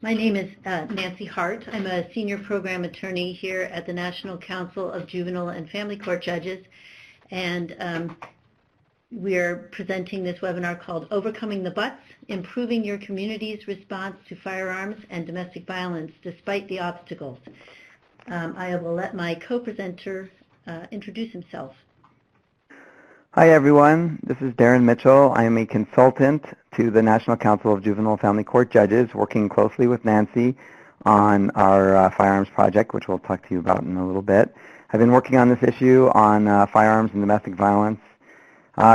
My name is Nancy Hart. I'm a senior program attorney here at the National Council of Juvenile and Family Court Judges, and we're presenting this webinar called Overcoming the Butts, Improving Your Community's Response to Firearms and Domestic Violence Despite the Obstacles. I will let my co-presenter introduce himself. Hi everyone, this is Darren Mitchell. I am a consultant to the National Council of Juvenile and Family Court Judges, working closely with Nancy on our firearms project, which we'll talk to you about in a little bit. I've been working on this issue on firearms and domestic violence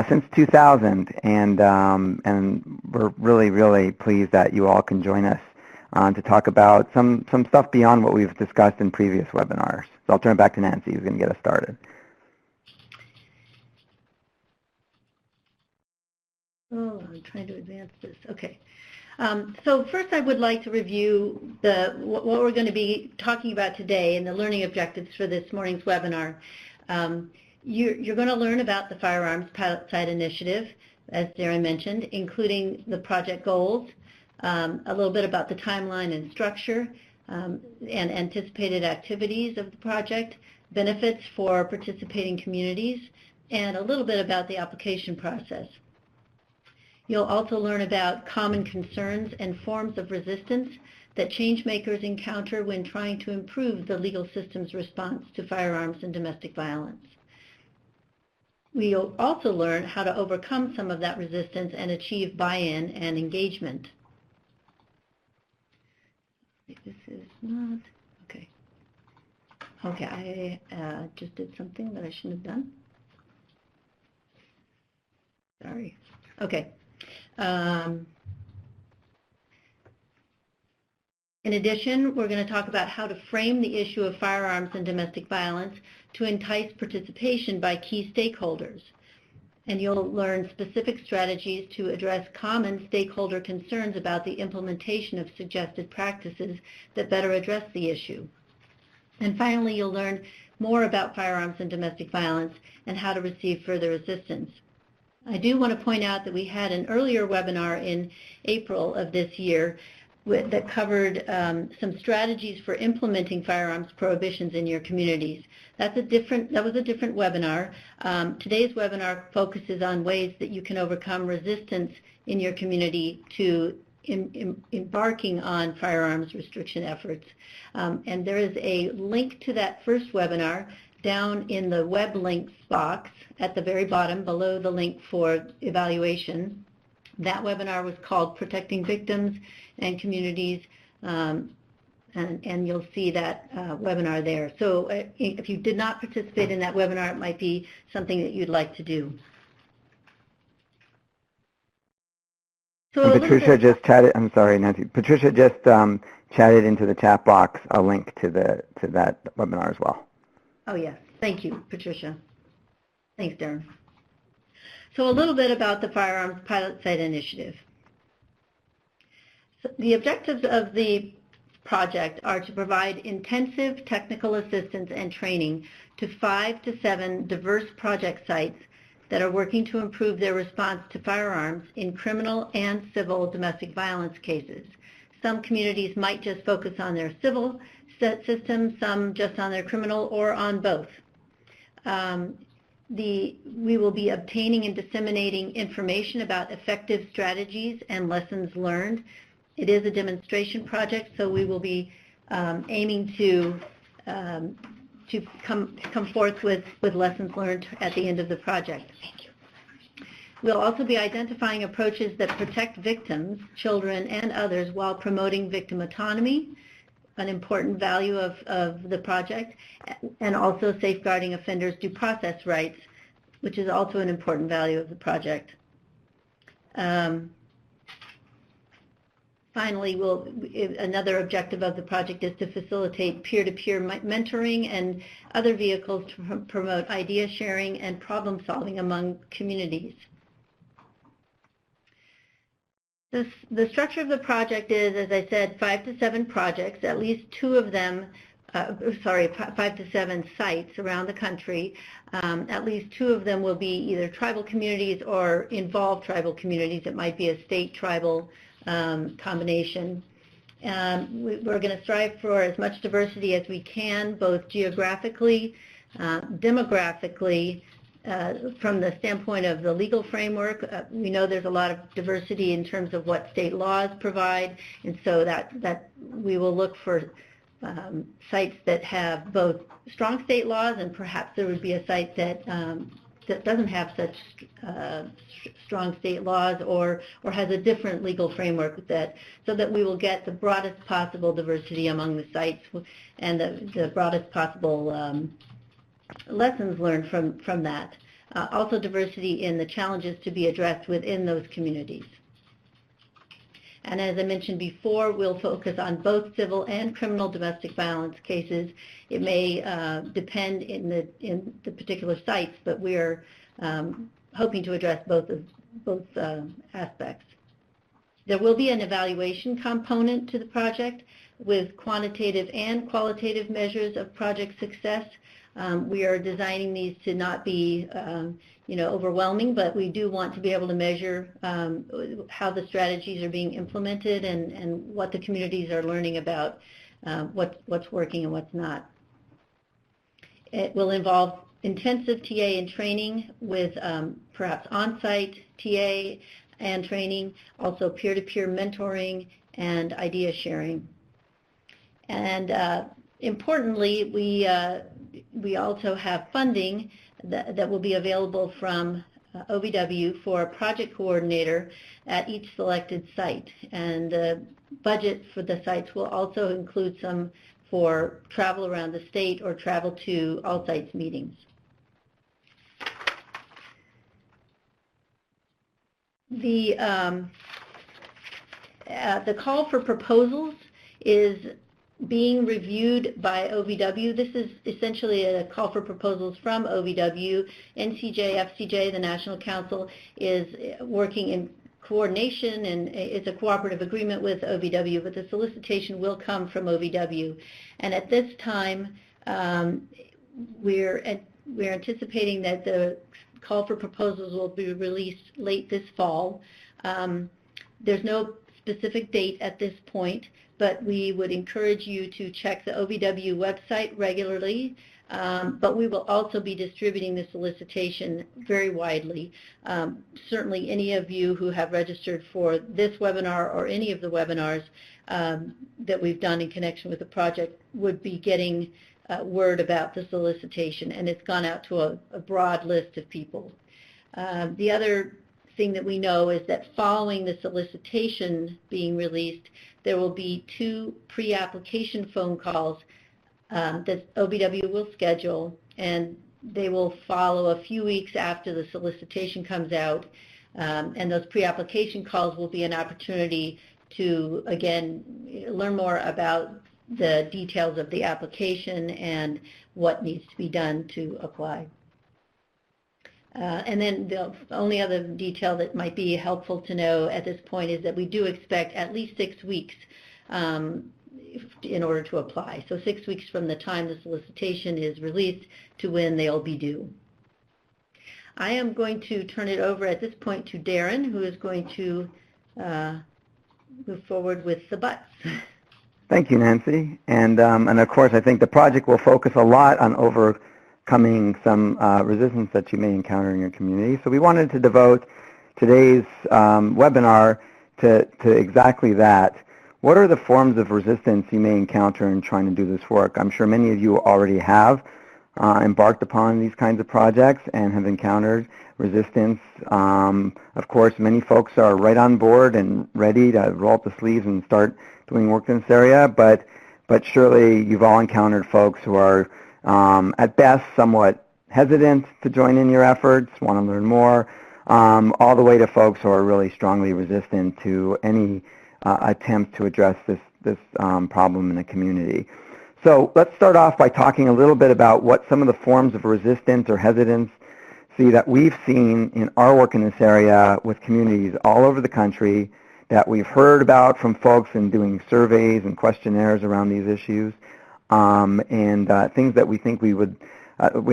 since 2000, and we're really pleased that you all can join us to talk about some stuff beyond what we've discussed in previous webinars. So I'll turn it back to Nancy, who's going to get us started. Oh, I'm trying to advance this. Okay. So first I would like to review what we're going to be talking about today and the learning objectives for this morning's webinar. You're going to learn about the Firearms Pilot Site Initiative, as Darren mentioned, including the project goals, a little bit about the timeline and structure, and anticipated activities of the project, benefits for participating communities, and a little bit about the application process. You'll also learn about common concerns and forms of resistance that change makers encounter when trying to improve the legal system's response to firearms and domestic violence. We'll also learn how to overcome some of that resistance and achieve buy-in and engagement. This is not, okay. Okay, I just did something that I shouldn't have done. Sorry. Okay. In addition, we're going to talk about how to frame the issue of firearms and domestic violence to entice participation by key stakeholders. And you'll learn specific strategies to address common stakeholder concerns about the implementation of suggested practices that better address the issue. And finally, you'll learn more about firearms and domestic violence and how to receive further assistance. I do want to point out that we had an earlier webinar in April of this year that covered some strategies for implementing firearms prohibitions in your communities. That was a different webinar. Today's webinar focuses on ways that you can overcome resistance in your community to embarking on firearms restriction efforts. And there is a link to that first webinar down in the web links box at the very bottom below the link for evaluation. That webinar was called Protecting Victims and Communities, and you'll see that webinar there. So if you did not participate in that webinar, it might be something that you'd like to do. So Patricia just chatted, I'm sorry, Nancy. Patricia just chatted into the chat box a link to that webinar as well. Oh, yes. Thank you, Patricia. Thanks, Darren. So a little bit about the Firearms Pilot Site Initiative. So the objectives of the project are to provide intensive technical assistance and training to 5 to 7 diverse project sites that are working to improve their response to firearms in criminal and civil domestic violence cases. Some communities might just focus on their civil system, some just on their criminal, or on both. We will be obtaining and disseminating information about effective strategies and lessons learned. It is a demonstration project, so we will be aiming to come forth with lessons learned at the end of the project. Thank you. We'll also be identifying approaches that protect victims, children, and others while promoting victim autonomy, an important value of the project, and also safeguarding offenders' due process rights, which is also an important value of the project. Finally, another objective of the project is to facilitate peer-to-peer mentoring and other vehicles to promote idea sharing and problem solving among communities. The structure of the project is, as I said, 5 to 7 projects, at least 2 of them, 5 to 7 sites around the country. At least 2 of them will be either tribal communities or involve tribal communities. It might be a state-tribal combination. We're going to strive for as much diversity as we can, both geographically, demographically, from the standpoint of the legal framework. We know there's a lot of diversity in terms of what state laws provide, and so that we will look for sites that have both strong state laws, and perhaps there would be a site that doesn't have such strong state laws or has a different legal framework so that we will get the broadest possible diversity among the sites and the broadest possible lessons learned from that. Also diversity in the challenges to be addressed within those communities. And as I mentioned before, we'll focus on both civil and criminal domestic violence cases. It may depend in the particular sites, but we're hoping to address both aspects. There will be an evaluation component to the project with quantitative and qualitative measures of project success. We are designing these to not be overwhelming, but we do want to be able to measure how the strategies are being implemented and what the communities are learning about what's working and what's not. It will involve intensive TA and training with perhaps on-site TA and training, also peer-to-peer mentoring and idea sharing. And importantly, we also have funding that will be available from OVW for a project coordinator at each selected site. And the budget for the sites will also include some for travel around the state or travel to all sites meetings. The call for proposals is being reviewed by OVW. This is essentially a call for proposals from OVW. NCJFCJ, the National Council, is working in coordination, and it's a cooperative agreement with OVW, but the solicitation will come from OVW. And at this time, we're anticipating that the call for proposals will be released late this fall. There's no specific date at this point, but we would encourage you to check the OVW website regularly, but we will also be distributing the solicitation very widely. Certainly any of you who have registered for this webinar or any of the webinars that we've done in connection with the project would be getting word about the solicitation, and it's gone out to a broad list of people. The other thing that we know is that following the solicitation being released, there will be 2 pre-application phone calls that OVW will schedule, and they will follow a few weeks after the solicitation comes out. And those pre-application calls will be an opportunity to, again, learn more about the details of the application and what needs to be done to apply. And then the only other detail that might be helpful to know at this point is that we do expect at least 6 weeks in order to apply. So 6 weeks from the time the solicitation is released to when they'll be due. I am going to turn it over at this point to Darren, who is going to move forward with the butts. Thank you, Nancy. And of course, I think the project will focus a lot on overcoming some resistance that you may encounter in your community. So we wanted to devote today's webinar to exactly that. What are the forms of resistance you may encounter in trying to do this work? I'm sure many of you already have embarked upon these kinds of projects and have encountered resistance. Of course, many folks are right on board and ready to roll up the sleeves and start doing work in this area, but surely you've all encountered folks who are at best somewhat hesitant to join in your efforts, want to learn more, all the way to folks who are really strongly resistant to any attempt to address this problem in the community. So let's start off by talking a little bit about what some of the forms of resistance or hesitancy that we've seen in our work in this area with communities all over the country, that we've heard about from folks in doing surveys and questionnaires around these issues, and things that we think we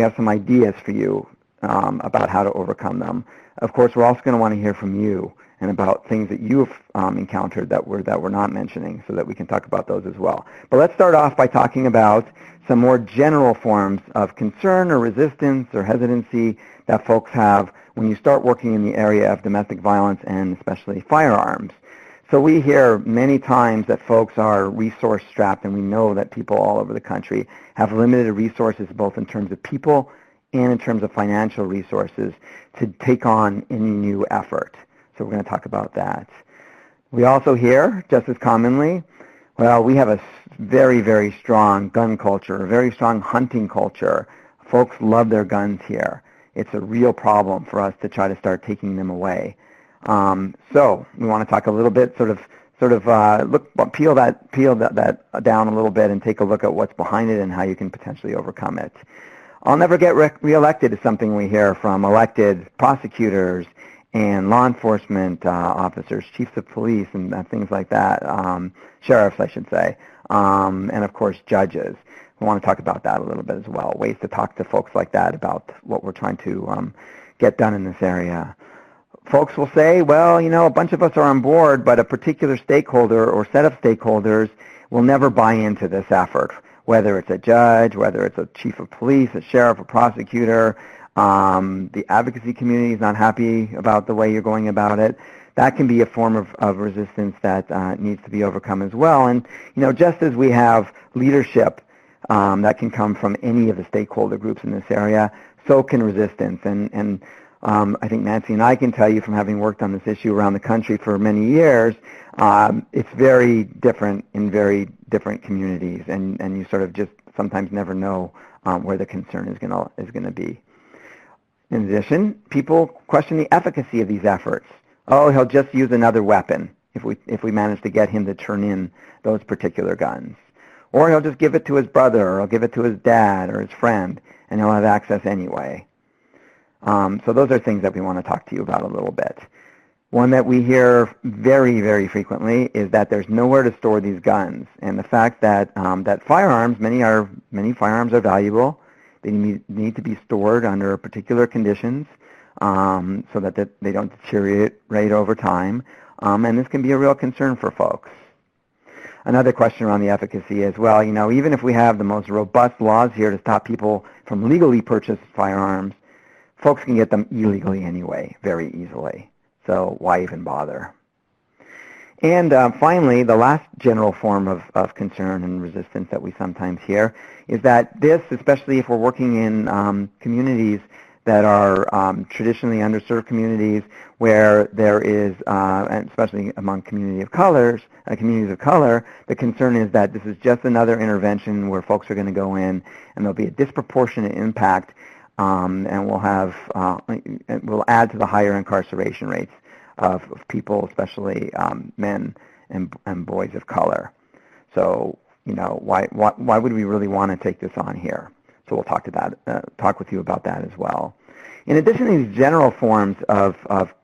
have some ideas for you about how to overcome them. Of course, we're also going to want to hear from you and about things that you've encountered that we're not mentioning, so that we can talk about those as well. But let's start off by talking about some more general forms of concern or resistance or hesitancy that folks have when you start working in the area of domestic violence and especially firearms. So we hear many times that folks are resource strapped, and we know that people all over the country have limited resources, both in terms of people and in terms of financial resources, to take on any new effort. So we're going to talk about that. We also hear, just as commonly, well, we have a very, very strong gun culture, a very strong hunting culture. Folks love their guns here. It's a real problem for us to try to start taking them away. So we want to talk a little bit, peel that down a little bit and take a look at what's behind it and how you can potentially overcome it. I'll never get reelected is something we hear from elected prosecutors and law enforcement officers, chiefs of police, and things like that, sheriffs, I should say, and of course judges. We want to talk about that a little bit as well, ways to talk to folks like that about what we're trying to get done in this area. Folks will say, well, you know, a bunch of us are on board, but a particular stakeholder or set of stakeholders will never buy into this effort, whether it's a judge, whether it's a chief of police, a sheriff, a prosecutor. The advocacy community is not happy about the way you're going about it. That can be a form of resistance that needs to be overcome as well. And, you know, just as we have leadership that can come from any of the stakeholder groups in this area, so can resistance. And I think Nancy and I can tell you from having worked on this issue around the country for many years, it's very different in very different communities, and you sort of just sometimes never know where the concern is going to be. In addition, people question the efficacy of these efforts. Oh, he'll just use another weapon if we manage to get him to turn in those particular guns. Or he'll just give it to his brother, or he'll give it to his dad or his friend, and he'll have access anyway. So those are things that we want to talk to you about a little bit. One that we hear very, very frequently is that there's nowhere to store these guns, and the fact that that firearms, many firearms are valuable. They need to be stored under particular conditions so that they don't deteriorate over time, and this can be a real concern for folks. Another question around the efficacy is, well, you know, even if we have the most robust laws here to stop people from legally purchased firearms, folks can get them illegally anyway, very easily. So why even bother? And finally, the last general form of concern and resistance that we sometimes hear is that this, especially if we're working in communities that are traditionally underserved communities where there is, and especially among communities of color, the concern is that this is just another intervention where folks are going to go in and there'll be a disproportionate impact, and we'll add to the higher incarceration rates of people, especially men and boys of color. So, you know, why would we really want to take this on here? So we'll talk with you about that as well. In addition to these general forms of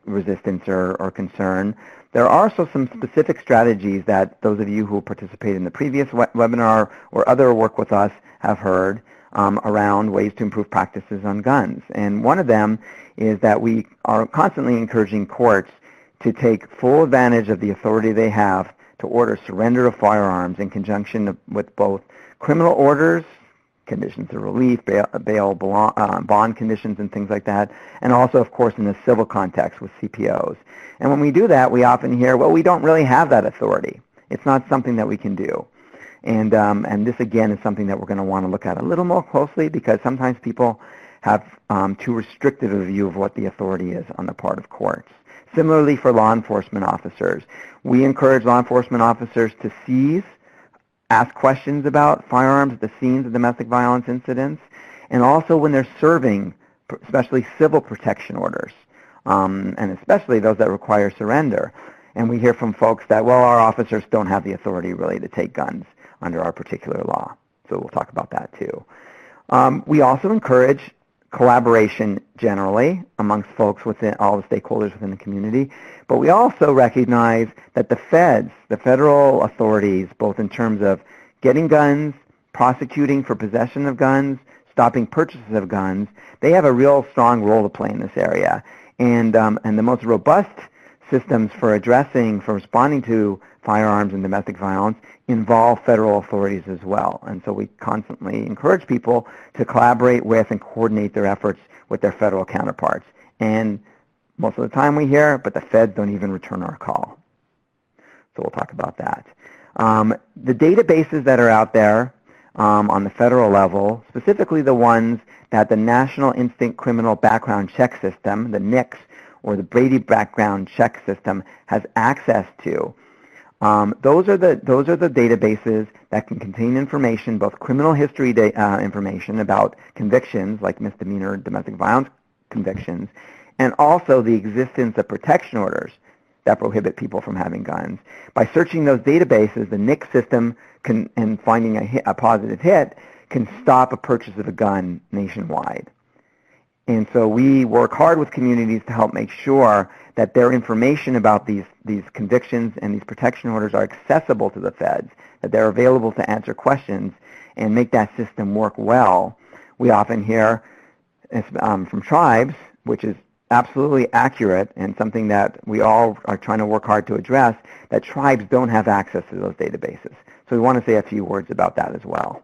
resistance or concern, there are also some specific strategies that those of you who participated in the previous webinar or other work with us have heard around ways to improve practices on guns. And one of them is that we are constantly encouraging courts to take full advantage of the authority they have to order surrender of firearms in conjunction with both criminal orders, conditions of relief, bail bond conditions and things like that, and also, of course, in the civil context with CPOs. And when we do that, we often hear, well, we don't really have that authority. It's not something that we can do. And this, again, is something that we're going to want to look at a little more closely, because sometimes people have too restrictive a view of what the authority is on the part of courts. Similarly, for law enforcement officers, we encourage law enforcement officers to seize, ask questions about firearms at the scenes of domestic violence incidents, and also when they're serving, especially civil protection orders, and especially those that require surrender. And we hear from folks that, well, our officers don't have the authority really to take guns under our particular law. So we'll talk about that too. We also encourage collaboration generally amongst folks within all the stakeholders within the community, but we also recognize that the feds, the federal authorities, both in terms of getting guns, prosecuting for possession of guns, stopping purchases of guns, they have a real strong role to play in this area. And the most robust systems for responding to firearms and domestic violence involve federal authorities as well. And so we constantly encourage people to collaborate with and coordinate their efforts with their federal counterparts. And most of the time we hear, but the feds don't even return our call. So we'll talk about that. The databases that are out there on the federal level, specifically the ones that the National Instant Criminal Background Check System, the NICS, or the Brady Background Check System, has access to. Those are the databases that can contain information, both criminal history information about convictions, like misdemeanor domestic violence convictions, and also the existence of protection orders that prohibit people from having guns. By searching those databases, the NICS system and finding a positive hit can stop a purchase of a gun nationwide. And so we work hard with communities to help make sure that their information about these convictions and these protection orders are accessible to the feds, that they're available to answer questions and make that system work well. We often hear from tribes, which is absolutely accurate and something that we all are trying to work hard to address, that tribes don't have access to those databases. So we want to say a few words about that as well.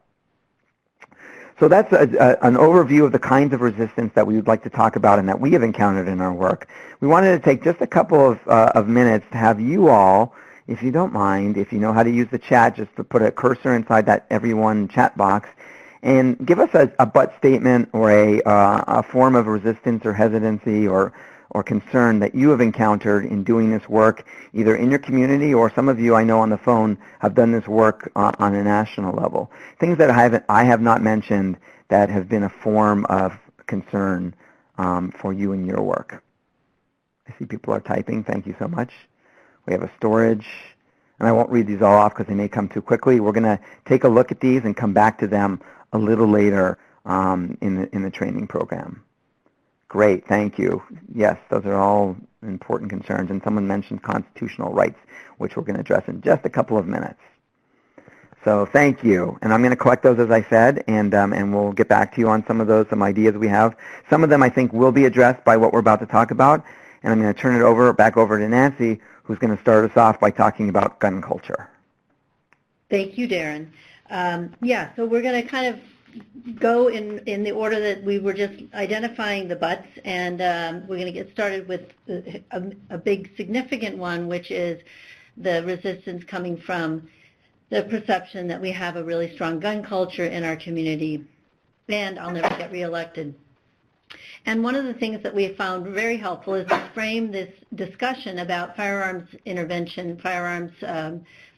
So that's an overview of the kinds of resistance that we would like to talk about and that we have encountered in our work. We wanted to take just a couple of minutes to have you all, if you don't mind, if you know how to use the chat, just to put a cursor inside that everyone chat box and give us a but statement or a form of resistance or hesitancy or concern that you have encountered in doing this work, either in your community or some of you I know on the phone have done this work on a national level. Things that I have not mentioned that have been a form of concern for you in your work. I see people are typing. Thank you so much. We have a storage, and I won't read these all off because they may come too quickly. We're going to take a look at these and come back to them a little later in the training program. Great, thank you. Yes, those are all important concerns. And someone mentioned constitutional rights, which we're going to address in just a couple of minutes. So thank you. And I'm going to collect those, as I said, and we'll get back to you on some of those, some ideas we have. Some of them I think will be addressed by what we're about to talk about. And I'm going to turn it back over to Nancy, who's going to start us off by talking about gun culture. Thank you, Darren. So we're going to kind of go in the order that we were just identifying the buts, and we're going to get started with a big significant one, which is the resistance coming from the perception that we have a really strong gun culture in our community, and I'll never get reelected. And one of the things that we found very helpful is to frame this discussion about firearms intervention, firearms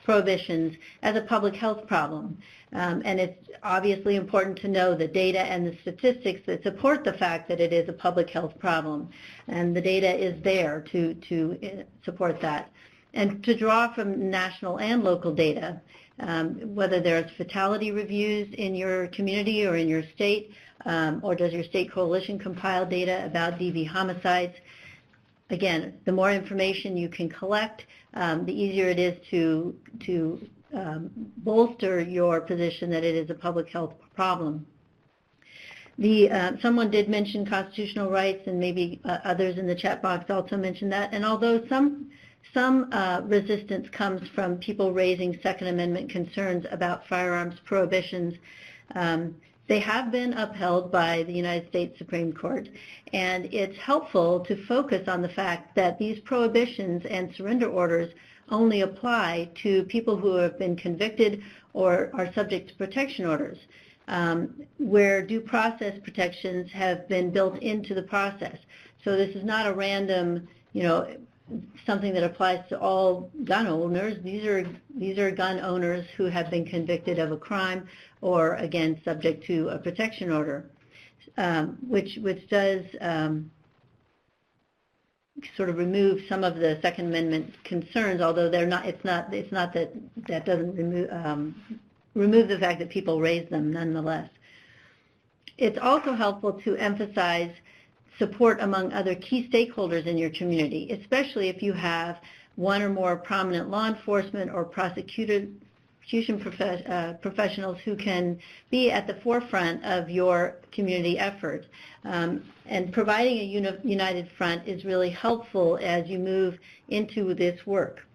prohibitions as a public health problem. And it's obviously important to know the data and the statistics that support the fact that it is a public health problem. And the data is there to support that. And to draw from national and local data, whether there's fatality reviews in your community or in your state, or does your state coalition compile data about DV homicides. Again, the more information you can collect, the easier it is to bolster your position that it is a public health problem. Someone did mention constitutional rights, and maybe others in the chat box also mentioned that. And although some resistance comes from people raising Second Amendment concerns about firearms prohibitions, they have been upheld by the United States Supreme Court, and it's helpful to focus on the fact that these prohibitions and surrender orders only apply to people who have been convicted or are subject to protection orders, where due process protections have been built into the process. So this is not a random, something that applies to all gun owners. These are gun owners who have been convicted of a crime or, again, subject to a protection order, which does sort of remove some of the Second Amendment concerns, although they're not. It's not that doesn't remove the fact that people raise them nonetheless. It's also helpful to emphasize support among other key stakeholders in your community, especially if you have one or more prominent law enforcement or prosecution professionals who can be at the forefront of your community effort. And providing a united front is really helpful as you move into this work.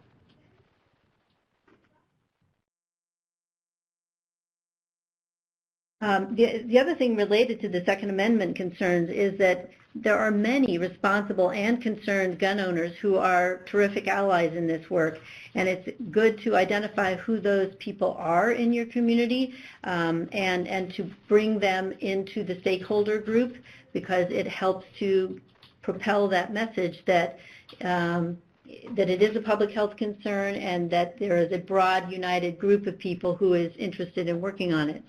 The other thing related to the Second Amendment concerns is that there are many responsible and concerned gun owners who are terrific allies in this work, and it's good to identify who those people are in your community and to bring them into the stakeholder group, because it helps to propel that message that that it is a public health concern and that there is a broad, united group of people who is interested in working on it.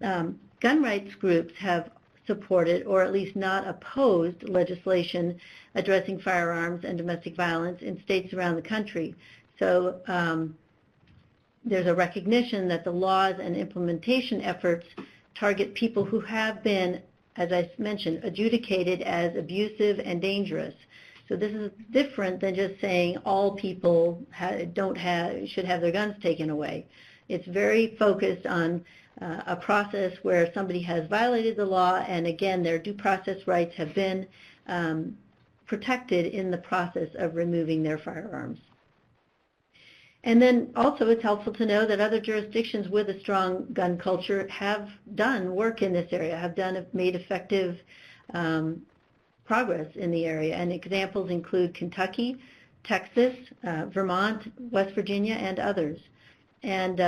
Gun rights groups have supported, or at least not opposed, legislation addressing firearms and domestic violence in states around the country. So there's a recognition that the laws and implementation efforts target people who have been, as I mentioned, adjudicated as abusive and dangerous. So this is different than just saying all people should have their guns taken away. It's very focused on a process where somebody has violated the law, and again, their due process rights have been protected in the process of removing their firearms. And then also it's helpful to know that other jurisdictions with a strong gun culture have done work in this area, have made effective progress in the area, and examples include Kentucky, Texas, Vermont, West Virginia, and others. And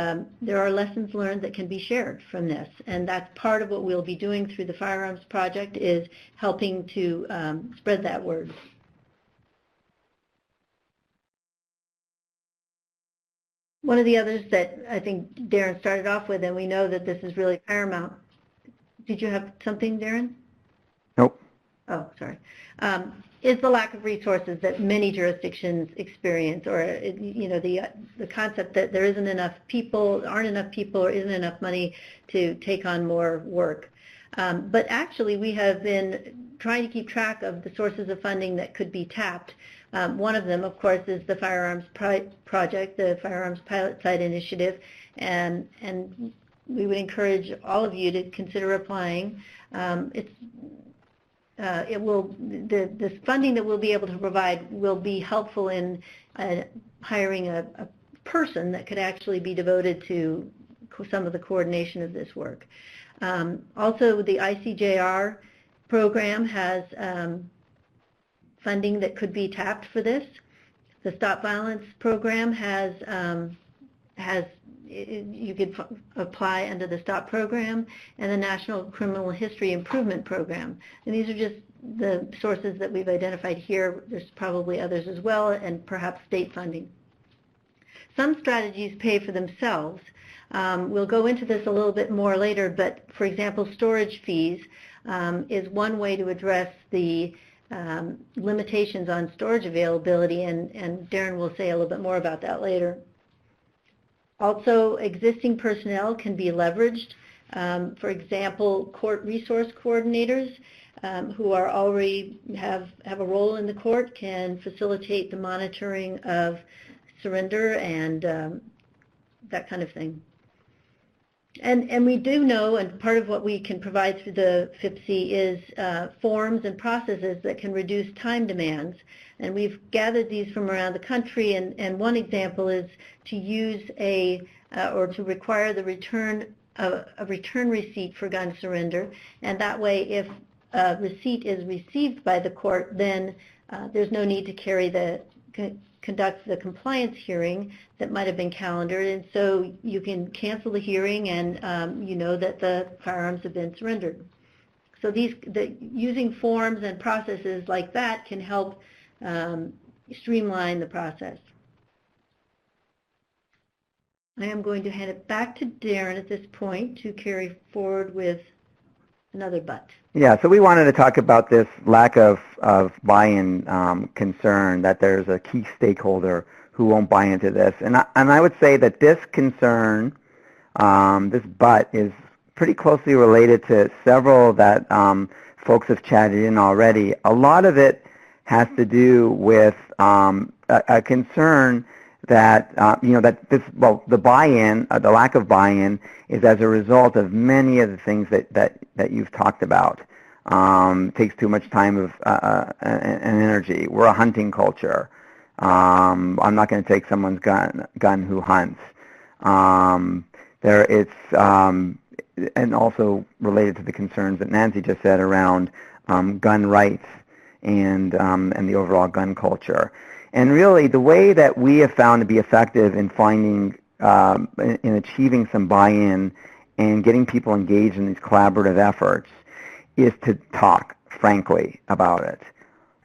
there are lessons learned that can be shared from this, and that's part of what we'll be doing through the Firearms Project, is helping to spread that word. One of the others that I think Darren started off with, and we know that this is really paramount. Did you have something, Darren? Nope. Oh, sorry. Is the lack of resources that many jurisdictions experience, or the concept that there isn't enough people, aren't enough people, or isn't enough money to take on more work. But actually, we have been trying to keep track of the sources of funding that could be tapped. One of them, of course, is the Firearms Project, the Firearms Pilot Site Initiative, and we would encourage all of you to consider applying. The funding that we'll be able to provide will be helpful in hiring a person that could actually be devoted to some of the coordination of this work. Also, the ICJR program has funding that could be tapped for this. The Stop Violence program you could apply under the STOP program, and the National Criminal History Improvement Program. And these are just the sources that we've identified here. There's probably others as well, and perhaps state funding. Some strategies pay for themselves. We'll go into this a little bit more later, but for example, storage fees is one way to address the limitations on storage availability, and Darren will say a little bit more about that later. Also, existing personnel can be leveraged. For example, court resource coordinators who are already have a role in the court can facilitate the monitoring of surrender and that kind of thing. And we do know, and part of what we can provide through the FIPC is forms and processes that can reduce time demands. And we've gathered these from around the country, and one example is to use or to require the return a return receipt for gun surrender, and that way if a receipt is received by the court, then there's no need to conduct the compliance hearing that might have been calendared, and so you can cancel the hearing and you know that the firearms have been surrendered. So using forms and processes like that can help streamline the process. I am going to hand it back to Darren at this point to carry forward with another butt. Yeah, so we wanted to talk about this lack of buy-in concern, that there's a key stakeholder who won't buy into this. And I would say that this concern, this but, is pretty closely related to several that folks have chatted in already. A lot of it has to do with a concern that the buy-in, the lack of buy-in, is as a result of many of the things that you've talked about. It takes too much time and energy. We're a hunting culture. I'm not going to take someone's gun who hunts. And also related to the concerns that Nancy just said around gun rights and the overall gun culture. And really, the way that we have found to be effective in finding, in achieving some buy-in and getting people engaged in these collaborative efforts is to talk frankly about it.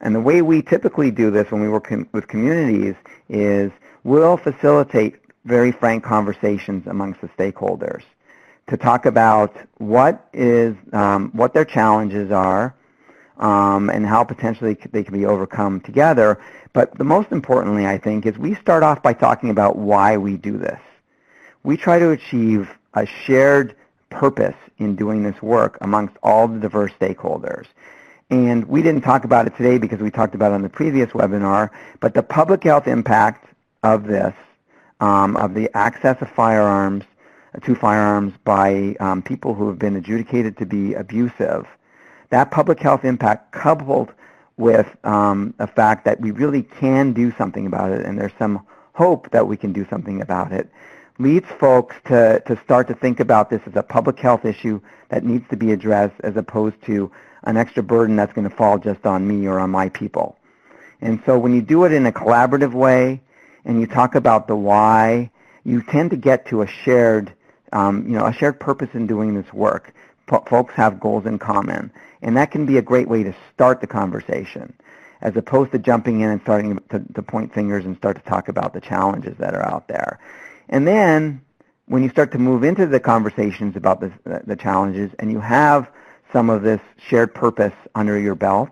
And the way we typically do this when we work with communities is we'll facilitate very frank conversations amongst the stakeholders to talk about what their challenges are, and how potentially they can be overcome together. But the most importantly, I think, is we start off by talking about why we do this. We try to achieve a shared purpose in doing this work amongst all the diverse stakeholders. And we didn't talk about it today because we talked about it on the previous webinar, but the public health impact of this, of the access of firearms to firearms by people who have been adjudicated to be abusive, that public health impact coupled with the fact that we really can do something about it, and there's some hope that we can do something about it, leads folks to start to think about this as a public health issue that needs to be addressed as opposed to an extra burden that's going to fall just on me or on my people. And so when you do it in a collaborative way and you talk about the why, you tend to get to a shared purpose in doing this work. Folks have goals in common. And that can be a great way to start the conversation, as opposed to jumping in and starting to point fingers and start to talk about the challenges that are out there. And then when you start to move into the conversations about the challenges and you have some of this shared purpose under your belt,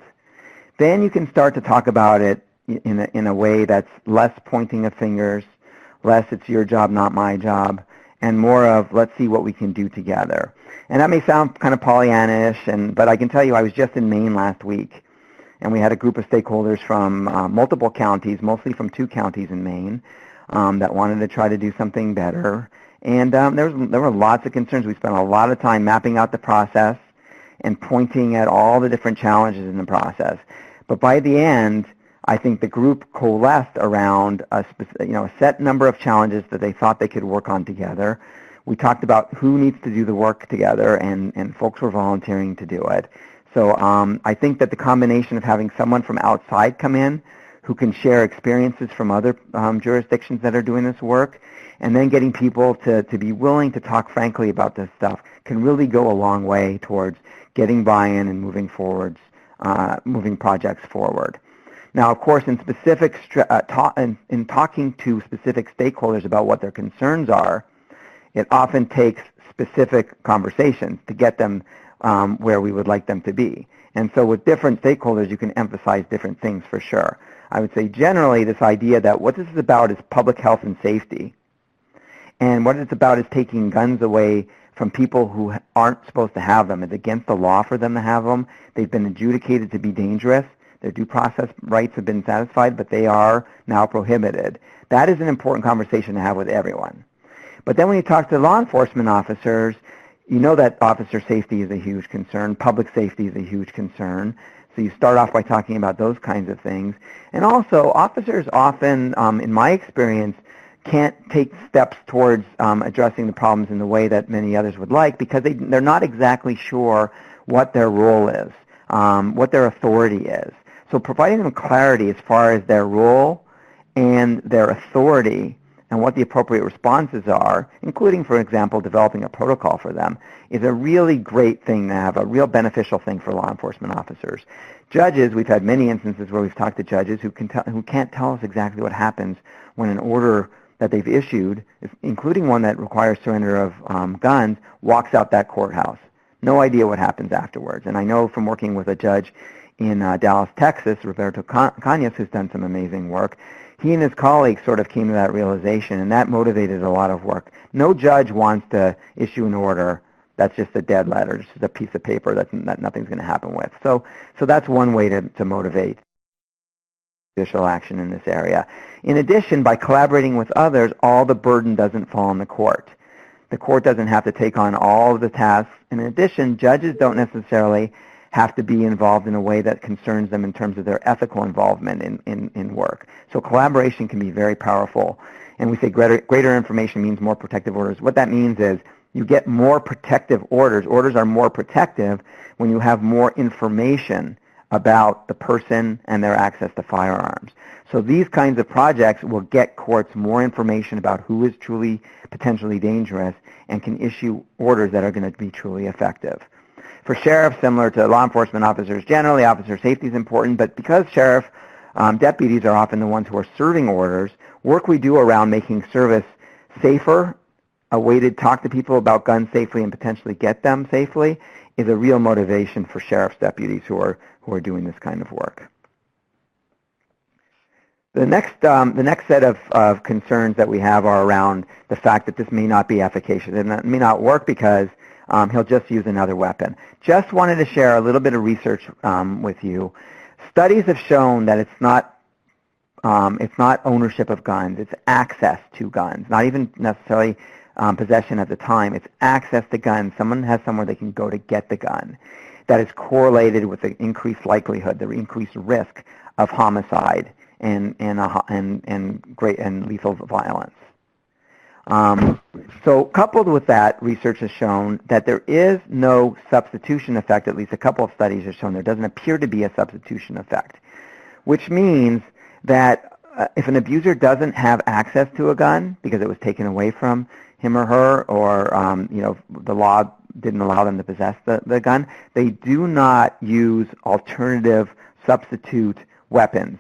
then you can start to talk about it in a way that's less pointing of fingers, less it's your job, not my job, and more of let's see what we can do together. And that may sound kind of Pollyanna-ish, but I can tell you I was just in Maine last week, and we had a group of stakeholders from multiple counties, mostly from 2 counties in Maine, that wanted to try to do something better. And there were lots of concerns. We spent a lot of time mapping out the process and pointing at all the different challenges in the process. But by the end, I think the group coalesced around a set number of challenges that they thought they could work on together. We talked about who needs to do the work together, and folks were volunteering to do it. So I think that the combination of having someone from outside come in who can share experiences from other jurisdictions that are doing this work, and then getting people to be willing to talk frankly about this stuff can really go a long way towards getting buy-in and moving projects forward. Now, of course, in talking to specific stakeholders about what their concerns are, it often takes specific conversations to get them where we would like them to be. And so with different stakeholders, you can emphasize different things for sure. I would say generally this idea that what this is about is public health and safety. And what it's about is taking guns away from people who aren't supposed to have them. It's against the law for them to have them. They've been adjudicated to be dangerous. Their due process rights have been satisfied, but they are now prohibited. That is an important conversation to have with everyone. But then when you talk to law enforcement officers, you know that officer safety is a huge concern. Public safety is a huge concern. So you start off by talking about those kinds of things. And also, officers often, in my experience, can't take steps towards addressing the problems in the way that many others would like because they're not exactly sure what their role is, what their authority is. So providing them clarity as far as their role and their authority and what the appropriate responses are, including, for example, developing a protocol for them, is a really great thing to have, a real beneficial thing for law enforcement officers. Judges, we've had many instances where we've talked to judges who can't tell us exactly what happens when an order that they've issued, including one that requires surrender of guns, walks out that courthouse. No idea what happens afterwards. And I know from working with a judge in Dallas, Texas, Roberto Cañas, who's done some amazing work, he and his colleagues sort of came to that realization, and that motivated a lot of work. No judge wants to issue an order that's just a dead letter, just a piece of paper that nothing's going to happen with. So that's one way to motivate. judicial action in this area. In addition, by collaborating with others, all the burden doesn't fall on the court. The court doesn't have to take on all of the tasks. And in addition, judges don't necessarily have to be involved in a way that concerns them in terms of their ethical involvement in work. So collaboration can be very powerful. And we say greater information means more protective orders. What that means is you get more protective orders. Orders are more protective when you have more information about the person and their access to firearms. So these kinds of projects will get courts more information about who is truly potentially dangerous and can issue orders that are going to be truly effective. For sheriffs, similar to law enforcement officers generally, officer safety is important, but because sheriff deputies are often the ones who are serving orders, work we do around making service safer, a way to talk to people about guns safely and potentially get them safely, is a real motivation for sheriff's deputies who are doing this kind of work. The next set of concerns that we have are around the fact that this may not be efficacious and that may not work because he'll just use another weapon. Just wanted to share a little bit of research with you. Studies have shown that it's not ownership of guns, it's access to guns, not even necessarily possession at the time. It's access to guns. Someone has somewhere they can go to get the gun. That is correlated with the increased likelihood, the increased risk of homicide and lethal violence. So coupled with that, research has shown that there is no substitution effect. At least a couple of studies have shown there doesn't appear to be a substitution effect, which means that if an abuser doesn't have access to a gun because it was taken away from him or her, or the law didn't allow them to possess the gun, they do not use alternative substitute weapons,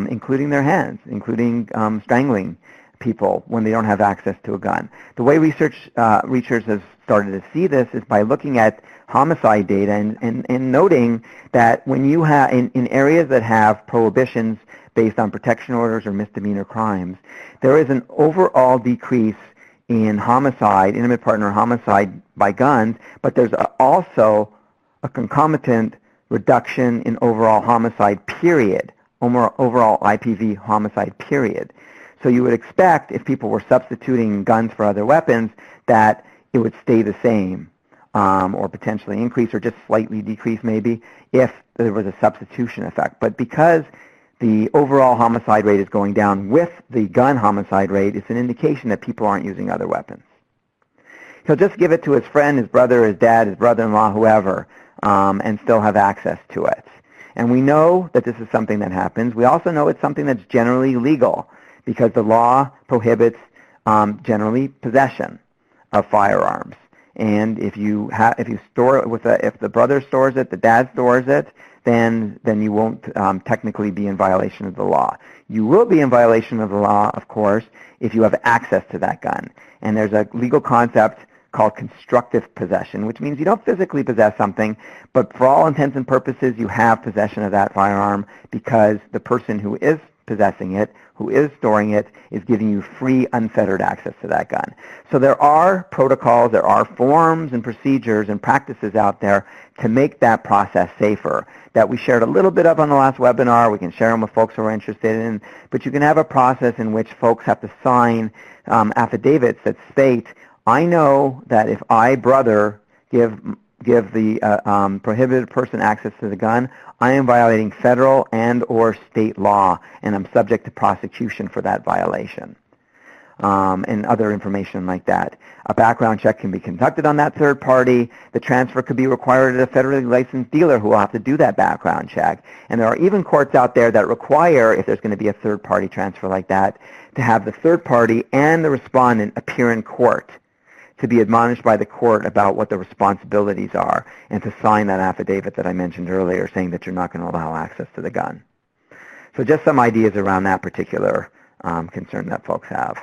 including their hands, including strangling people when they don't have access to a gun. The way researchers have started to see this is by looking at homicide data and noting that when you have in areas that have prohibitions based on protection orders or misdemeanor crimes, there is an overall decrease in homicide, intimate partner homicide by guns, but there's also a concomitant reduction in overall homicide period, overall IPV homicide period. So you would expect if people were substituting guns for other weapons that it would stay the same or potentially increase or just slightly decrease maybe if there was a substitution effect. But because the overall homicide rate is going down with the gun homicide rate, it's an indication that people aren't using other weapons. He'll just give it to his friend, his brother, his dad, his brother-in-law, whoever, and still have access to it. And we know that this is something that happens. We also know it's something that's generally legal because the law prohibits generally possession of firearms. And if you store it if the brother stores it, the dad stores it, then you won't technically be in violation of the law. You will be in violation of the law, of course, if you have access to that gun. And there's a legal concept called constructive possession, which means you don't physically possess something, but for all intents and purposes, you have possession of that firearm because the person who is possessing it, who is storing it, is giving you free, unfettered access to that gun. So there are protocols, there are forms and procedures and practices out there to make that process safer that we shared a little bit of on the last webinar. We can share them with folks who are interested in, but you can have a process in which folks have to sign affidavits that state, I know that if I, brother, give the prohibited person access to the gun, I am violating federal and or state law, and I'm subject to prosecution for that violation, and other information like that. A background check can be conducted on that third party. The transfer could be required at a federally licensed dealer who will have to do that background check. And there are even courts out there that require, if there's going to be a third party transfer like that, to have the third party and the respondent appear in court to be admonished by the court about what the responsibilities are and to sign that affidavit that I mentioned earlier saying that you're not going to allow access to the gun. So just some ideas around that particular concern that folks have.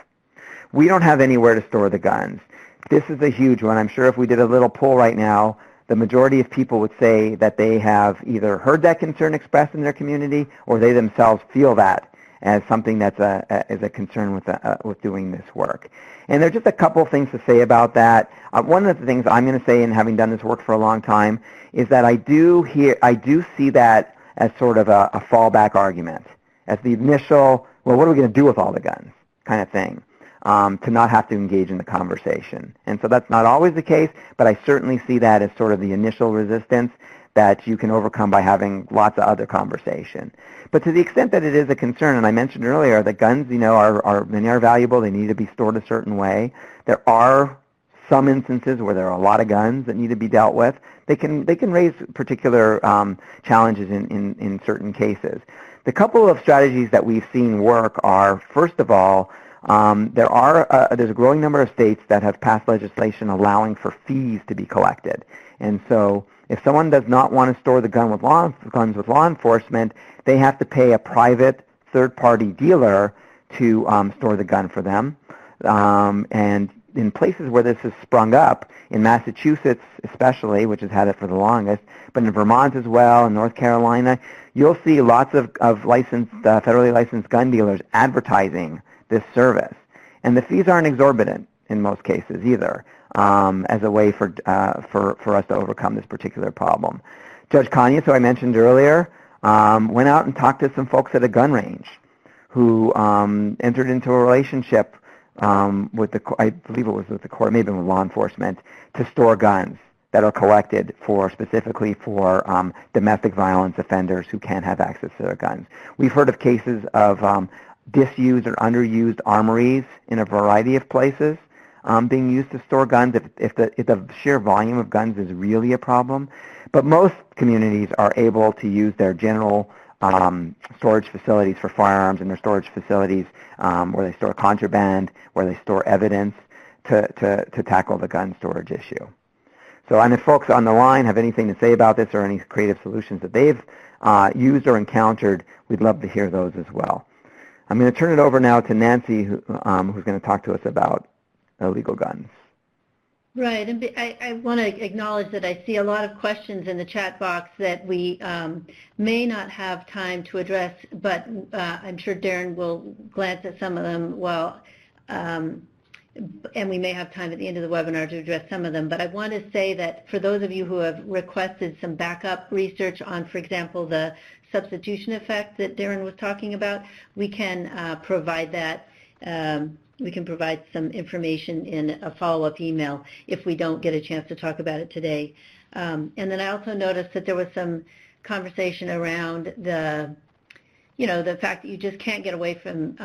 We don't have anywhere to store the guns. This is a huge one. I'm sure if we did a little poll right now, the majority of people would say that they have either heard that concern expressed in their community or they themselves feel that as something that's a concern with doing this work. And there's just a couple of things to say about that. One of the things I'm going to say, in having done this work for a long time, is that I do see that as sort of a fallback argument. as the initial, well, what are we going to do with all the guns kind of thing, to not have to engage in the conversation. And so that's not always the case, but I certainly see that as sort of the initial resistance that you can overcome by having lots of other conversation. But to the extent that it is a concern, and I mentioned earlier that guns, many are valuable, they need to be stored a certain way. There are some instances where there are a lot of guns that need to be dealt with. They can raise particular challenges in certain cases. The couple of strategies that we've seen work are, first of all, there's a growing number of states that have passed legislation allowing for fees to be collected. And so if someone does not want to store the guns with law enforcement, they have to pay a private third-party dealer to store the gun for them. And in places where this has sprung up, in Massachusetts especially, which has had it for the longest, but in Vermont as well, in North Carolina, you'll see lots of licensed, federally licensed gun dealers advertising this service. And the fees aren't exorbitant in most cases either, as a way for us to overcome this particular problem. Judge Kanye, who I mentioned earlier, went out and talked to some folks at a gun range who entered into a relationship with I believe it was with the court, maybe with law enforcement, to store guns that are collected specifically for domestic violence offenders who can't have access to their guns. We've heard of cases of disused or underused armories in a variety of places being used to store guns if the sheer volume of guns is really a problem. But most communities are able to use their general storage facilities for firearms and their storage facilities where they store contraband, where they store evidence to tackle the gun storage issue. So, and if folks on the line have anything to say about this or any creative solutions that they've used or encountered, we'd love to hear those as well. I'm going to turn it over now to Nancy, who's going to talk to us about illegal guns. Right, and I want to acknowledge that I see a lot of questions in the chat box that we may not have time to address, but I'm sure Darren will glance at some of them and we may have time at the end of the webinar to address some of them. But I want to say that for those of you who have requested some backup research on, for example, the substitution effect that Darren was talking about, we can provide that. We can provide some information in a follow-up email if we don't get a chance to talk about it today. And then I also noticed that there was some conversation around the fact that you just can't get away from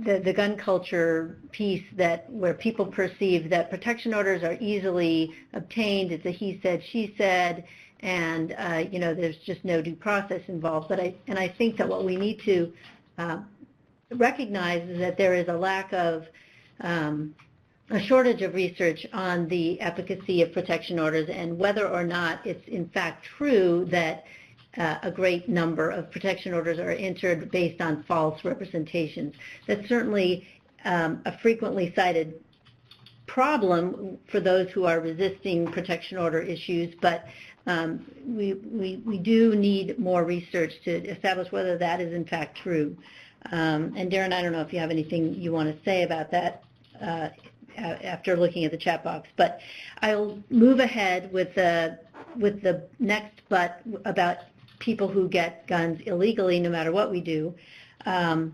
the gun culture piece, where people perceive that protection orders are easily obtained. It's a he said, she said, and there's just no due process involved. But I think that what we need to recognize is that there is a lack of a shortage of research on the efficacy of protection orders and whether or not it's in fact true that a great number of protection orders are entered based on false representations. That's certainly a frequently cited problem for those who are resisting protection order issues, but we do need more research to establish whether that is in fact true. And Darren, I don't know if you have anything you want to say about that after looking at the chat box, but I'll move ahead with the next but about people who get guns illegally no matter what we do. And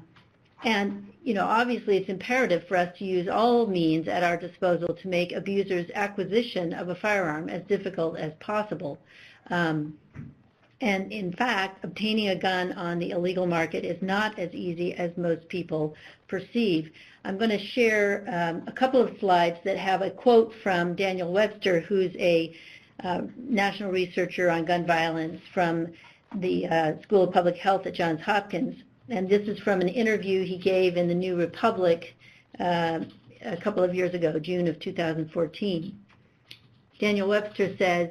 obviously it's imperative for us to use all means at our disposal to make abusers' acquisition of a firearm as difficult as possible. And in fact, obtaining a gun on the illegal market is not as easy as most people perceive. I'm going to share a couple of slides that have a quote from Daniel Webster, who's a national researcher on gun violence from the School of Public Health at Johns Hopkins. And this is from an interview he gave in the New Republic a couple of years ago, June of 2014. Daniel Webster says,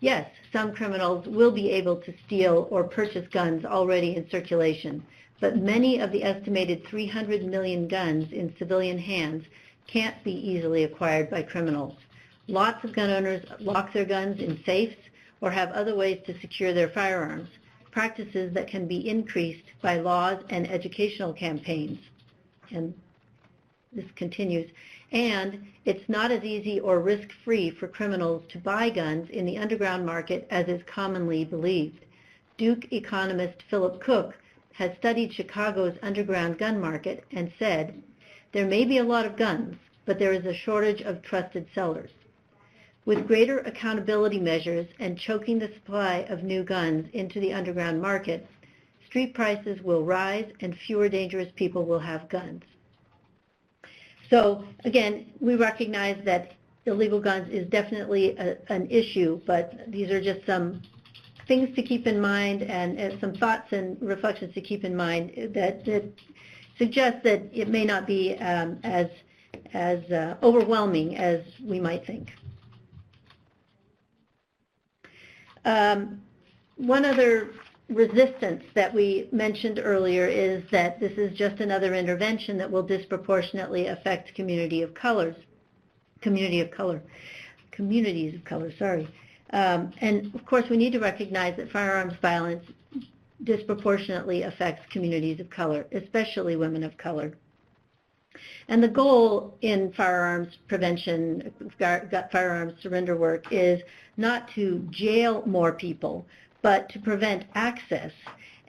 yes, some criminals will be able to steal or purchase guns already in circulation, but many of the estimated 300 million guns in civilian hands can't be easily acquired by criminals. Lots of gun owners lock their guns in safes or have other ways to secure their firearms, practices that can be increased by laws and educational campaigns. And this continues. And it's not as easy or risk-free for criminals to buy guns in the underground market as is commonly believed. Duke economist Philip Cook has studied Chicago's underground gun market and said, "There may be a lot of guns, but there is a shortage of trusted sellers. With greater accountability measures and choking the supply of new guns into the underground market, street prices will rise and fewer dangerous people will have guns." So again, we recognize that illegal guns is definitely an issue, but these are just some things to keep in mind and some thoughts and reflections to keep in mind that suggest that it may not be as overwhelming as we might think. One other resistance that we mentioned earlier is that this is just another intervention that will disproportionately affect communities of color, sorry. And of course, we need to recognize that firearms violence disproportionately affects communities of color, especially women of color. And the goal in firearms prevention, firearms surrender work, is not to jail more people, but to prevent access.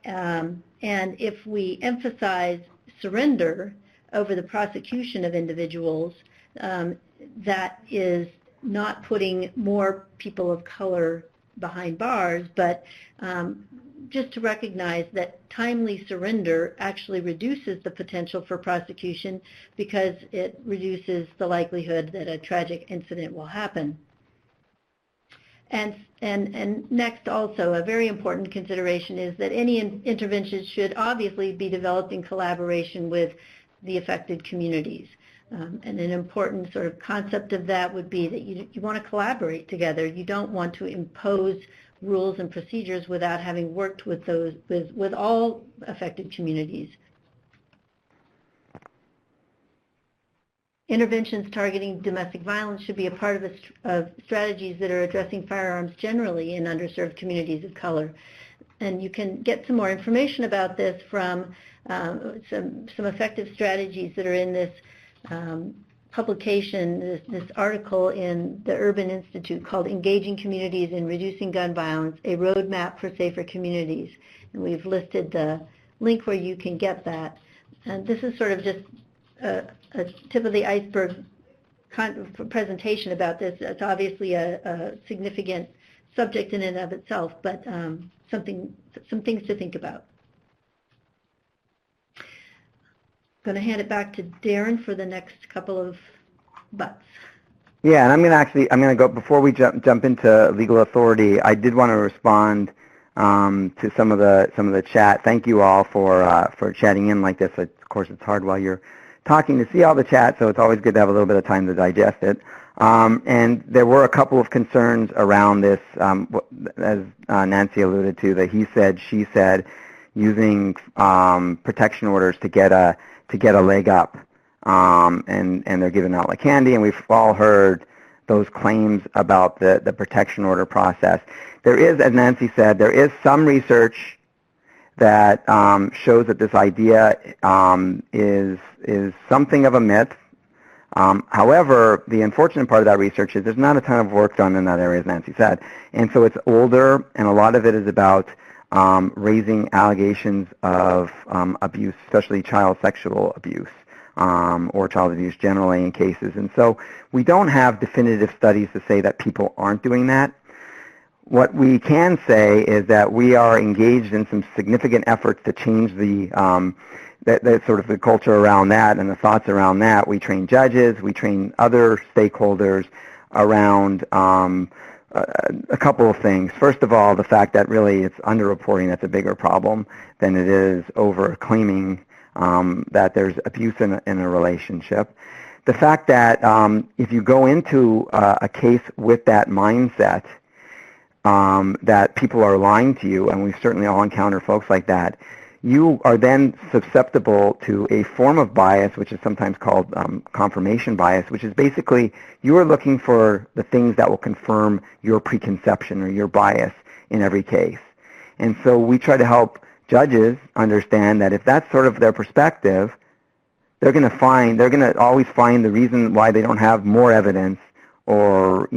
And if we emphasize surrender over the prosecution of individuals, that is not putting more people of color behind bars, but just to recognize that timely surrender actually reduces the potential for prosecution because it reduces the likelihood that a tragic incident will happen. And next, also, a very important consideration is that any interventions should obviously be developed in collaboration with the affected communities. And an important sort of concept of that would be that you want to collaborate together. You don't want to impose rules and procedures without having worked with those with all affected communities. Interventions targeting domestic violence should be a part of strategies that are addressing firearms generally in underserved communities of color. And you can get some more information about this from some effective strategies that are in this publication, this article in the Urban Institute called "Engaging Communities in Reducing Gun Violence, a Roadmap for Safer Communities." And we've listed the link where you can get that. And this is sort of just a tip of the iceberg presentation about this. It's obviously a significant subject in and of itself, but some things to think about. I'm going to hand it back to Darren for the next couple of butts. Yeah, and I'm going to go, before we jump into legal authority, I did want to respond to some of the chat. Thank you all for chatting in like this. Of course, it's hard while you're talking to see all the chat, so it's always good to have a little bit of time to digest it. And there were a couple of concerns around this, as Nancy alluded to, the he said, she said, using protection orders to get a leg up, and they're given out like candy, and we've all heard those claims about the protection order process. There is, as Nancy said, there is some research that shows that this idea is something of a myth. However, the unfortunate part of that research is there's not a ton of work done in that area, as Nancy said, and so it's older, and a lot of it is about raising allegations of abuse, especially child sexual abuse, or child abuse generally in cases. And so we don't have definitive studies to say that people aren't doing that. What we can say is that we are engaged in some significant efforts to change the sort of the culture around that and the thoughts around that. We train judges, we train other stakeholders around a couple of things. First of all, the fact that really it's underreporting that's a bigger problem than it is over claiming that there's abuse in a relationship. The fact that if you go into a case with that mindset, that people are lying to you, and we certainly all encounter folks like that, you are then susceptible to a form of bias, which is sometimes called confirmation bias, which is basically you are looking for the things that will confirm your preconception or your bias in every case. And so we try to help judges understand that if that's sort of their perspective, they're going to always find the reason why they don't have more evidence or,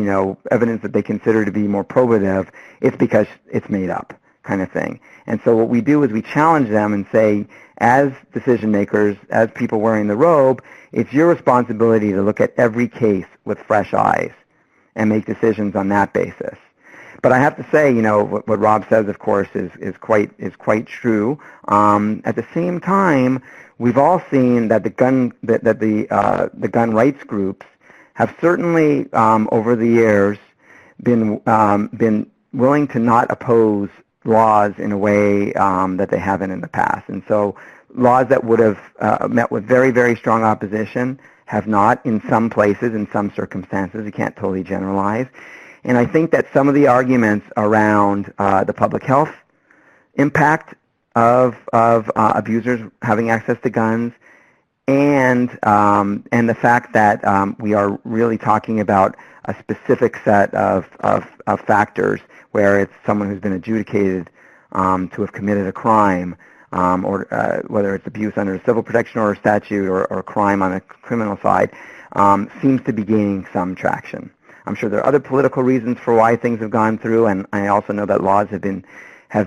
evidence that they consider to be more probative. It's because it's made up. kind of thing. And so what we do is we challenge them and say, as decision makers, as people wearing the robe, it's your responsibility to look at every case with fresh eyes and make decisions on that basis. But I have to say, what Rob says, of course, is quite true. At the same time, we've all seen that the gun rights groups have certainly over the years been willing to not oppose laws in a way that they haven't in the past. And so laws that would have met with very, very strong opposition have not in some places, in some circumstances. You can't totally generalize. And I think that some of the arguments around the public health impact of abusers having access to guns and the fact that we are really talking about a specific set of factors where it's someone who's been adjudicated to have committed a crime, or whether it's abuse under a civil protection order statute or a crime on a criminal side, seems to be gaining some traction. I'm sure there are other political reasons for why things have gone through, and I also know that laws have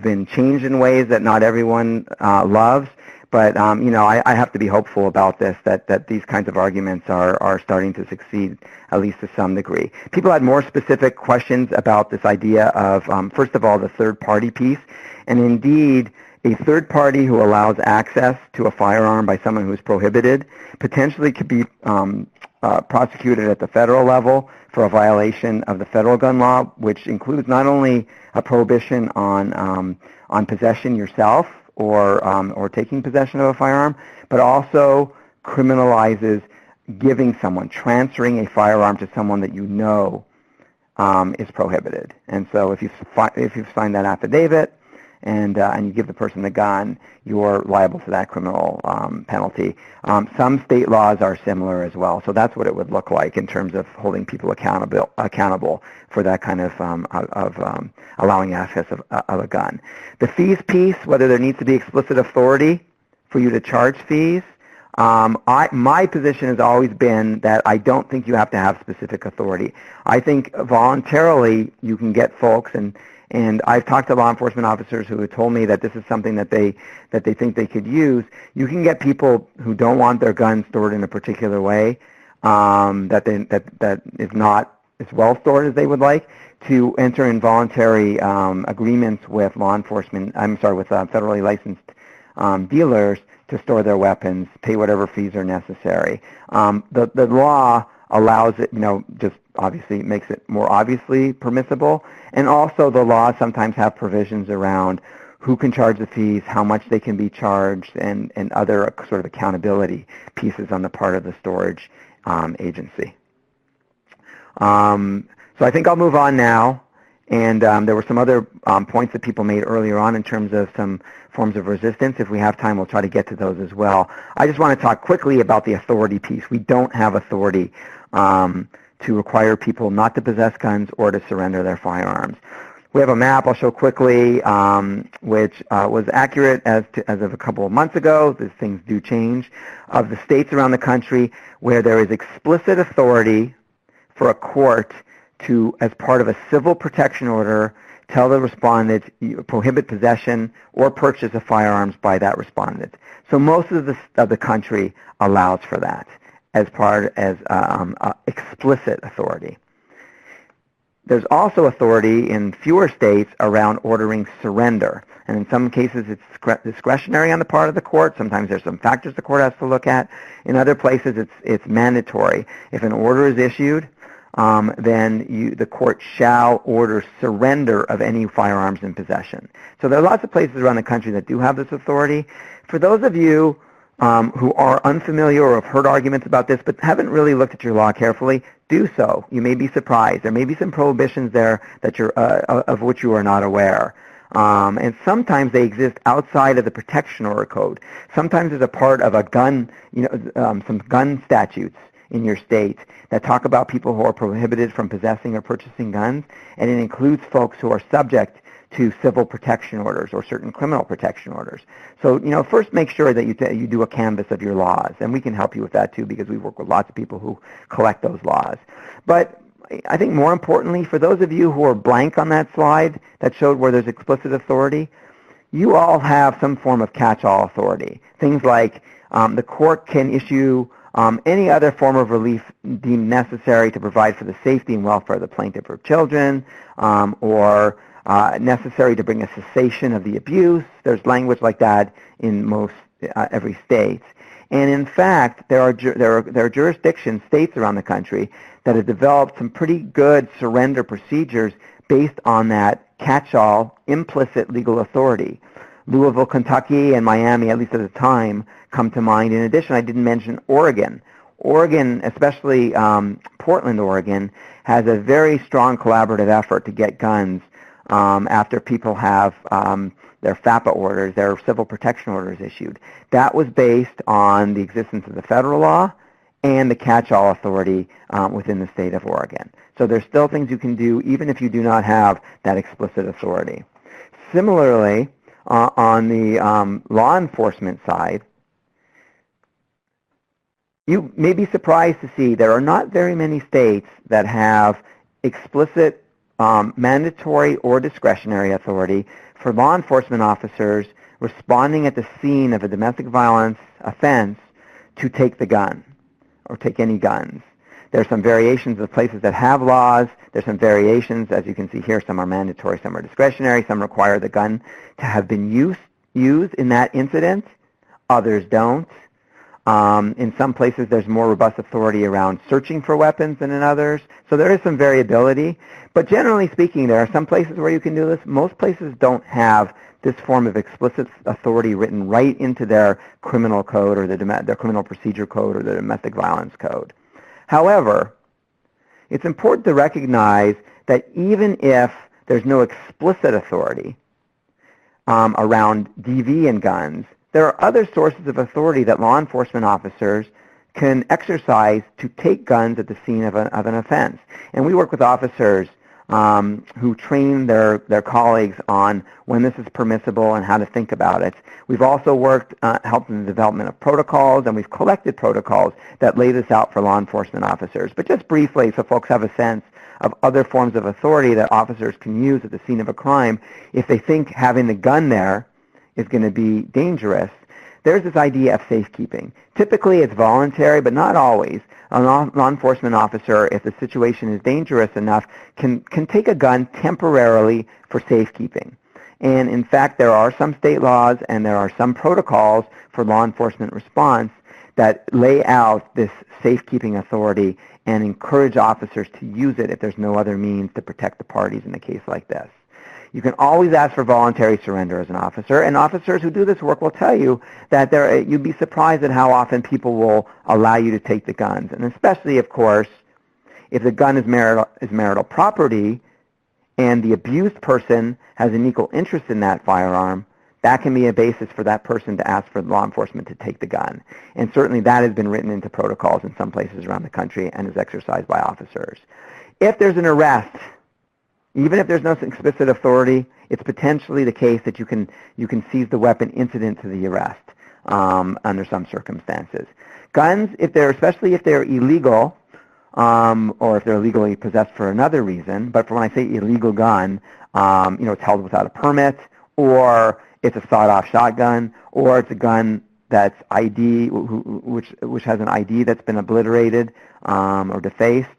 been changed in ways that not everyone loves. But I have to be hopeful about this, that these kinds of arguments are starting to succeed, at least to some degree. People had more specific questions about this idea of, first of all, the third-party piece, and indeed, a third party who allows access to a firearm by someone who is prohibited potentially could be prosecuted at the federal level for a violation of the federal gun law, which includes not only a prohibition on possession yourself or taking possession of a firearm, but also criminalizes giving someone, transferring a firearm to someone that you know is prohibited. And so if you sign that affidavit and you give the person the gun, you're liable for that criminal penalty. Some state laws are similar as well, so that's what it would look like in terms of holding people accountable for that kind of allowing access of a gun. The fees piece, whether there needs to be explicit authority for you to charge fees, my position has always been that I don't think you have to have specific authority. I think voluntarily you can get folks, and I've talked to law enforcement officers who have told me that this is something that they think they could use. You can get people who don't want their guns stored in a particular way that is not as well stored as they would like, to enter in voluntary agreements with with federally licensed dealers to store their weapons, pay whatever fees are necessary. The law allows it, just obviously makes it more obviously permissible. And also the laws sometimes have provisions around who can charge the fees, how much they can be charged, and other sort of accountability pieces on the part of the storage agency. So I think I'll move on now. And there were some other points that people made earlier on in terms of some forms of resistance. If we have time, we'll try to get to those as well. I just want to talk quickly about the authority piece. We don't have authority to require people not to possess guns or to surrender their firearms. We have a map I'll show quickly, which was accurate as of a couple of months ago. These things do change, of the states around the country where there is explicit authority for a court to, as part of a civil protection order, tell the respondent you prohibit possession or purchase of firearms by that respondent. So most of the country allows for that as explicit authority. There's also authority in fewer states around ordering surrender. And in some cases, it's discretionary on the part of the court. Sometimes there's some factors the court has to look at. In other places, it's mandatory. If an order is issued, then the court shall order surrender of any firearms in possession. So there are lots of places around the country that do have this authority. For those of you who are unfamiliar or have heard arguments about this but haven't really looked at your law carefully, do so. You may be surprised. There may be some prohibitions there that of which you are not aware. And sometimes they exist outside of the protection order code. Sometimes as a part of a gun, some gun statutes in your state that talk about people who are prohibited from possessing or purchasing guns, and it includes folks who are subject to civil protection orders or certain criminal protection orders. So, first make sure that you do a canvass of your laws, and we can help you with that too because we work with lots of people who collect those laws. But I think more importantly, for those of you who are blank on that slide that showed where there's explicit authority, you all have some form of catch-all authority. Things like the court can issue any other form of relief deemed necessary to provide for the safety and welfare of the plaintiff or children, or necessary to bring a cessation of the abuse. There's language like that in most every state. And in fact, there are jurisdictions, states around the country, that have developed some pretty good surrender procedures based on that catch-all implicit legal authority. Louisville, Kentucky, and Miami, at least at the time, come to mind. In addition, I didn't mention Oregon. Oregon, especially Portland, Oregon, has a very strong collaborative effort to get guns after people have their FAPA orders, their civil protection orders issued. That was based on the existence of the federal law and the catch-all authority within the state of Oregon. So there's still things you can do even if you do not have that explicit authority. Similarly, on the law enforcement side, you may be surprised to see there are not very many states that have explicit mandatory or discretionary authority for law enforcement officers responding at the scene of a domestic violence offense to take the gun or take any guns. There's some variations of places that have laws. There's some variations, as you can see here. Some are mandatory, some are discretionary. Some require the gun to have been used in that incident. Others don't. In some places, there's more robust authority around searching for weapons than in others. So there is some variability. But generally speaking, there are some places where you can do this. Most places don't have this form of explicit authority written right into their criminal code or their criminal procedure code or their domestic violence code. However, it's important to recognize that even if there's no explicit authority around DV and guns, there are other sources of authority that law enforcement officers can exercise to take guns at the scene of an offense. And we work with officers who train their colleagues on when this is permissible and how to think about it. We've also worked, helped in the development of protocols, and we've collected protocols that lay this out for law enforcement officers. But just briefly, so folks have a sense of other forms of authority that officers can use at the scene of a crime if they think having the gun there is going to be dangerous. There's this idea of safekeeping. Typically, it's voluntary, but not always. A law enforcement officer, if the situation is dangerous enough, can take a gun temporarily for safekeeping. And in fact, there are some state laws and there are some protocols for law enforcement response that lay out this safekeeping authority and encourage officers to use it if there's no other means to protect the parties in a case like this. You can always ask for voluntary surrender as an officer, and officers who do this work will tell you that you'd be surprised at how often people will allow you to take the guns. And especially, of course, if the gun is marital property and the abused person has an equal interest in that firearm, that can be a basis for that person to ask for law enforcement to take the gun. And certainly that has been written into protocols in some places around the country and is exercised by officers. If there's an arrest, even if there's no explicit authority, it's potentially the case that you can seize the weapon incident to the arrest under some circumstances. Guns, especially if they're illegal, or if they're illegally possessed for another reason, but for when I say illegal gun, it's held without a permit, or it's a sawed-off shotgun, or it's a gun that's ID, which has an ID that's been obliterated or defaced.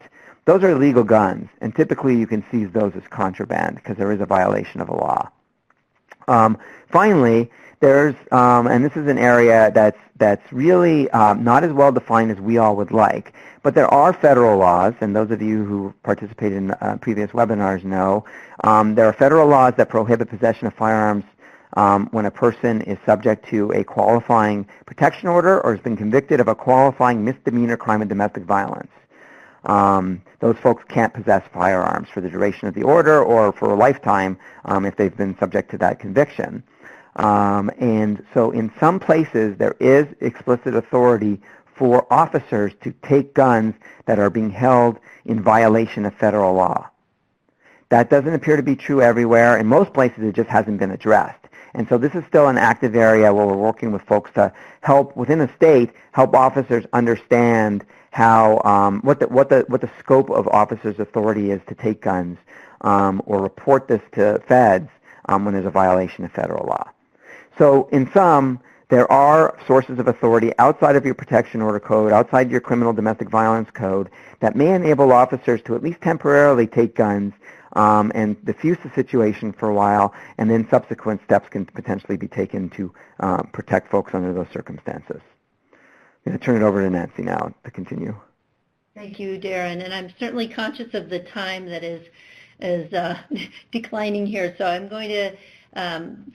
Those are illegal guns, and typically you can seize those as contraband because there is a violation of a law. Finally, there's, and this is an area that's really not as well defined as we all would like, but there are federal laws, and those of you who participated in previous webinars know, there are federal laws that prohibit possession of firearms when a person is subject to a qualifying protection order or has been convicted of a qualifying misdemeanor crime of domestic violence. Those folks can't possess firearms for the duration of the order or for a lifetime if they've been subject to that conviction. And so in some places there is explicit authority for officers to take guns that are being held in violation of federal law. That doesn't appear to be true everywhere. In most places it just hasn't been addressed. And so this is still an active area where we're working with folks to help, within the state, help officers understand how, what the scope of officers' authority is to take guns or report this to feds when there's a violation of federal law. So in sum, there are sources of authority outside of your protection order code, outside your criminal domestic violence code, that may enable officers to at least temporarily take guns and diffuse the situation for a while, and then subsequent steps can potentially be taken to protect folks under those circumstances. I'm going to turn it over to Nancy now to continue. Thank you, Darren. And I'm certainly conscious of the time that is declining here, so I'm going to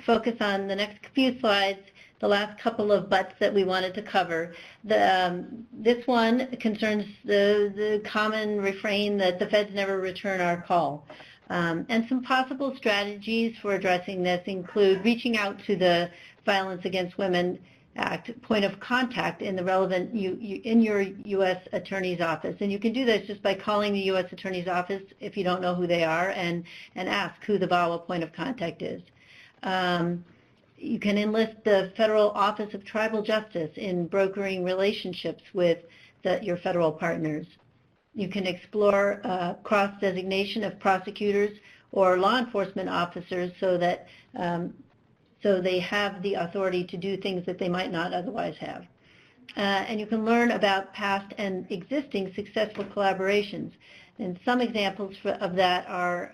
focus on the next few slides, the last couple of buts that we wanted to cover. This one concerns the common refrain that the feds never return our call. And some possible strategies for addressing this include reaching out to the Violence Against Women Act point of contact in the relevant in your U.S. Attorney's Office. And you can do this just by calling the U.S. Attorney's Office if you don't know who they are, and ask who the VAWA point of contact is. You can enlist the Federal Office of Tribal Justice in brokering relationships with your federal partners. You can explore cross-designation of prosecutors or law enforcement officers so that so they have the authority to do things that they might not otherwise have. And you can learn about past and existing successful collaborations. And some examples of that are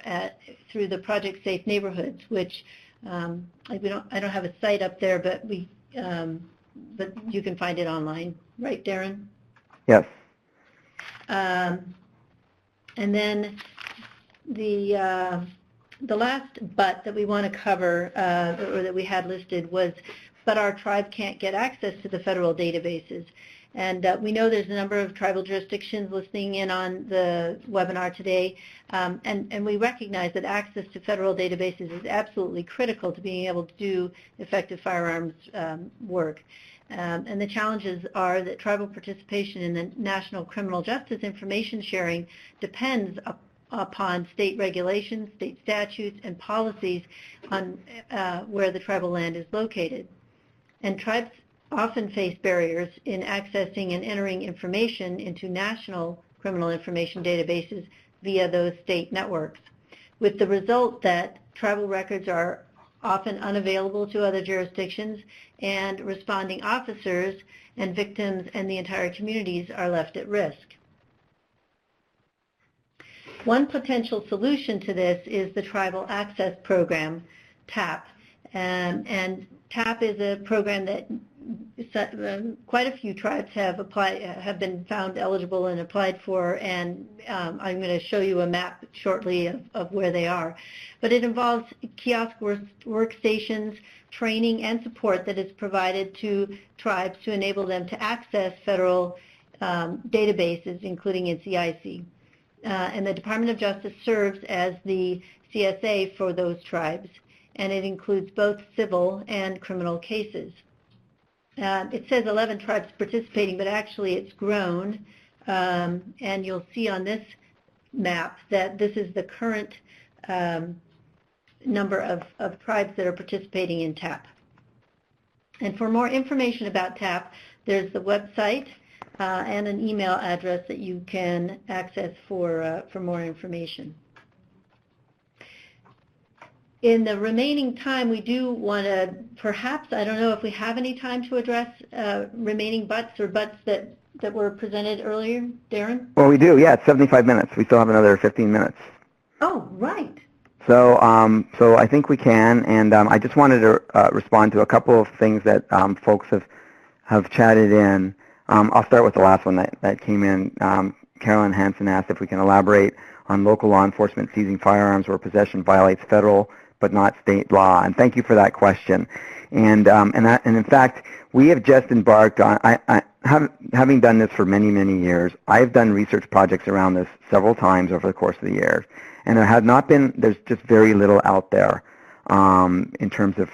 through the Project Safe Neighborhoods, which I don't have a site up there, but you can find it online, right, Darren? Yes. And then the last but that we want to cover, or that we had listed, was, but our tribe can't get access to the federal databases. And we know there's a number of tribal jurisdictions listening in on the webinar today, and we recognize that access to federal databases is absolutely critical to being able to do effective firearms work. And the challenges are that tribal participation in the national criminal justice information sharing depends upon state regulations, state statutes, and policies on where the tribal land is located. And tribes often face barriers in accessing and entering information into national criminal information databases via those state networks, with the result that tribal records are often unavailable to other jurisdictions, and responding officers and victims and the entire communities are left at risk. One potential solution to this is the Tribal Access Program, TAP. And TAP is a program that quite a few tribes have been found eligible and applied for, and I'm going to show you a map shortly of where they are. But it involves kiosk workstations, training, and support that is provided to tribes to enable them to access federal databases, including NCIC. And the Department of Justice serves as the CSA for those tribes, and it includes both civil and criminal cases. It says 11 tribes participating, but actually it's grown, and you'll see on this map that this is the current number of tribes that are participating in TAP. And for more information about TAP, there's the website and an email address that you can access for more information. In the remaining time, we do want to perhaps, I don't know if we have any time to address remaining buts or buts that were presented earlier, Darren? Well, we do, yeah, it's 75 minutes. We still have another 15 minutes. Oh, right. So so I think we can, and I just wanted to respond to a couple of things that folks have chatted in. I'll start with the last one that came in. Carolyn Hansen asked if we can elaborate on local law enforcement seizing firearms where possession violates federal but not state law. And thank you for that question. And in fact, we have just embarked on, having done this for many, many years, I've done research projects around this several times over the course of the years. And there has not been, there's just very little out there in terms of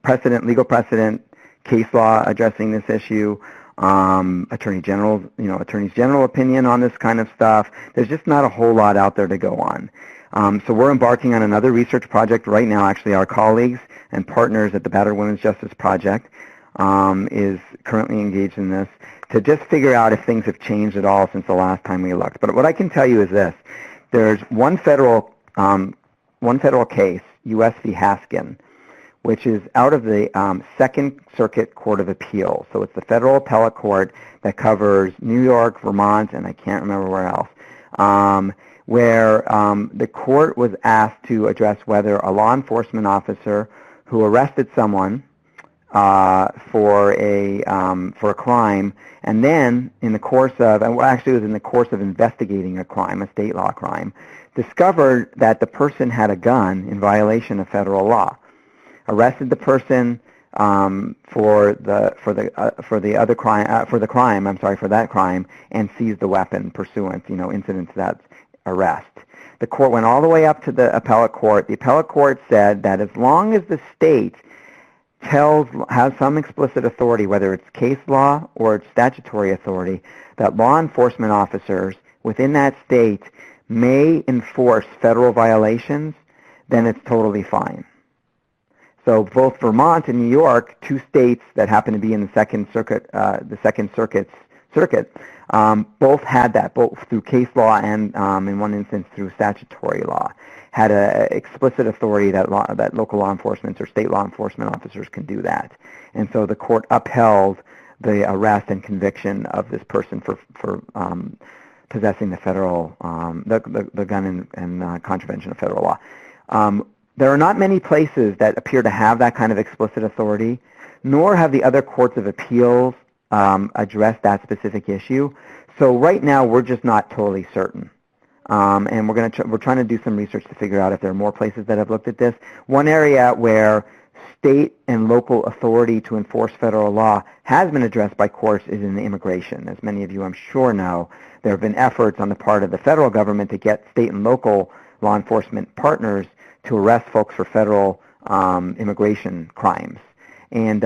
precedent, legal precedent, case law addressing this issue. attorneys general opinion on this kind of stuff. There's just not a whole lot out there to go on. So we're embarking on another research project right now. Actually, our colleagues and partners at the Battered Women's Justice Project is currently engaged in this to just figure out if things have changed at all since the last time we looked. But what I can tell you is this. There's one federal case, U.S. v. Haskin, which is out of the Second Circuit Court of Appeals. So it's the federal appellate court that covers New York, Vermont, and I can't remember where else, where the court was asked to address whether a law enforcement officer who arrested someone for a crime, and then in the course of, and actually it was in the course of investigating a crime, a state law crime, discovered that the person had a gun in violation of federal law, arrested the person for that crime, and seized the weapon pursuant, incident to that arrest. The court went all the way up to the appellate court. The appellate court said that as long as the state has some explicit authority, whether it's case law or it's statutory authority, that law enforcement officers within that state may enforce federal violations, then it's totally fine. So both Vermont and New York, two states that happen to be in the Second Circuit, both had that, both through case law and in one instance through statutory law, had a explicit authority that local law enforcement or state law enforcement officers can do that. And so the court upheld the arrest and conviction of this person for possessing the federal, the gun and contravention of federal law. There are not many places that appear to have that kind of explicit authority, nor have the other courts of appeals addressed that specific issue. So right now we're just not totally certain. And we're trying to do some research to figure out if there are more places that have looked at this. One area where state and local authority to enforce federal law has been addressed by courts is in immigration. As many of you I'm sure know, there have been efforts on the part of the federal government to get state and local law enforcement partners to arrest folks for federal immigration crimes. And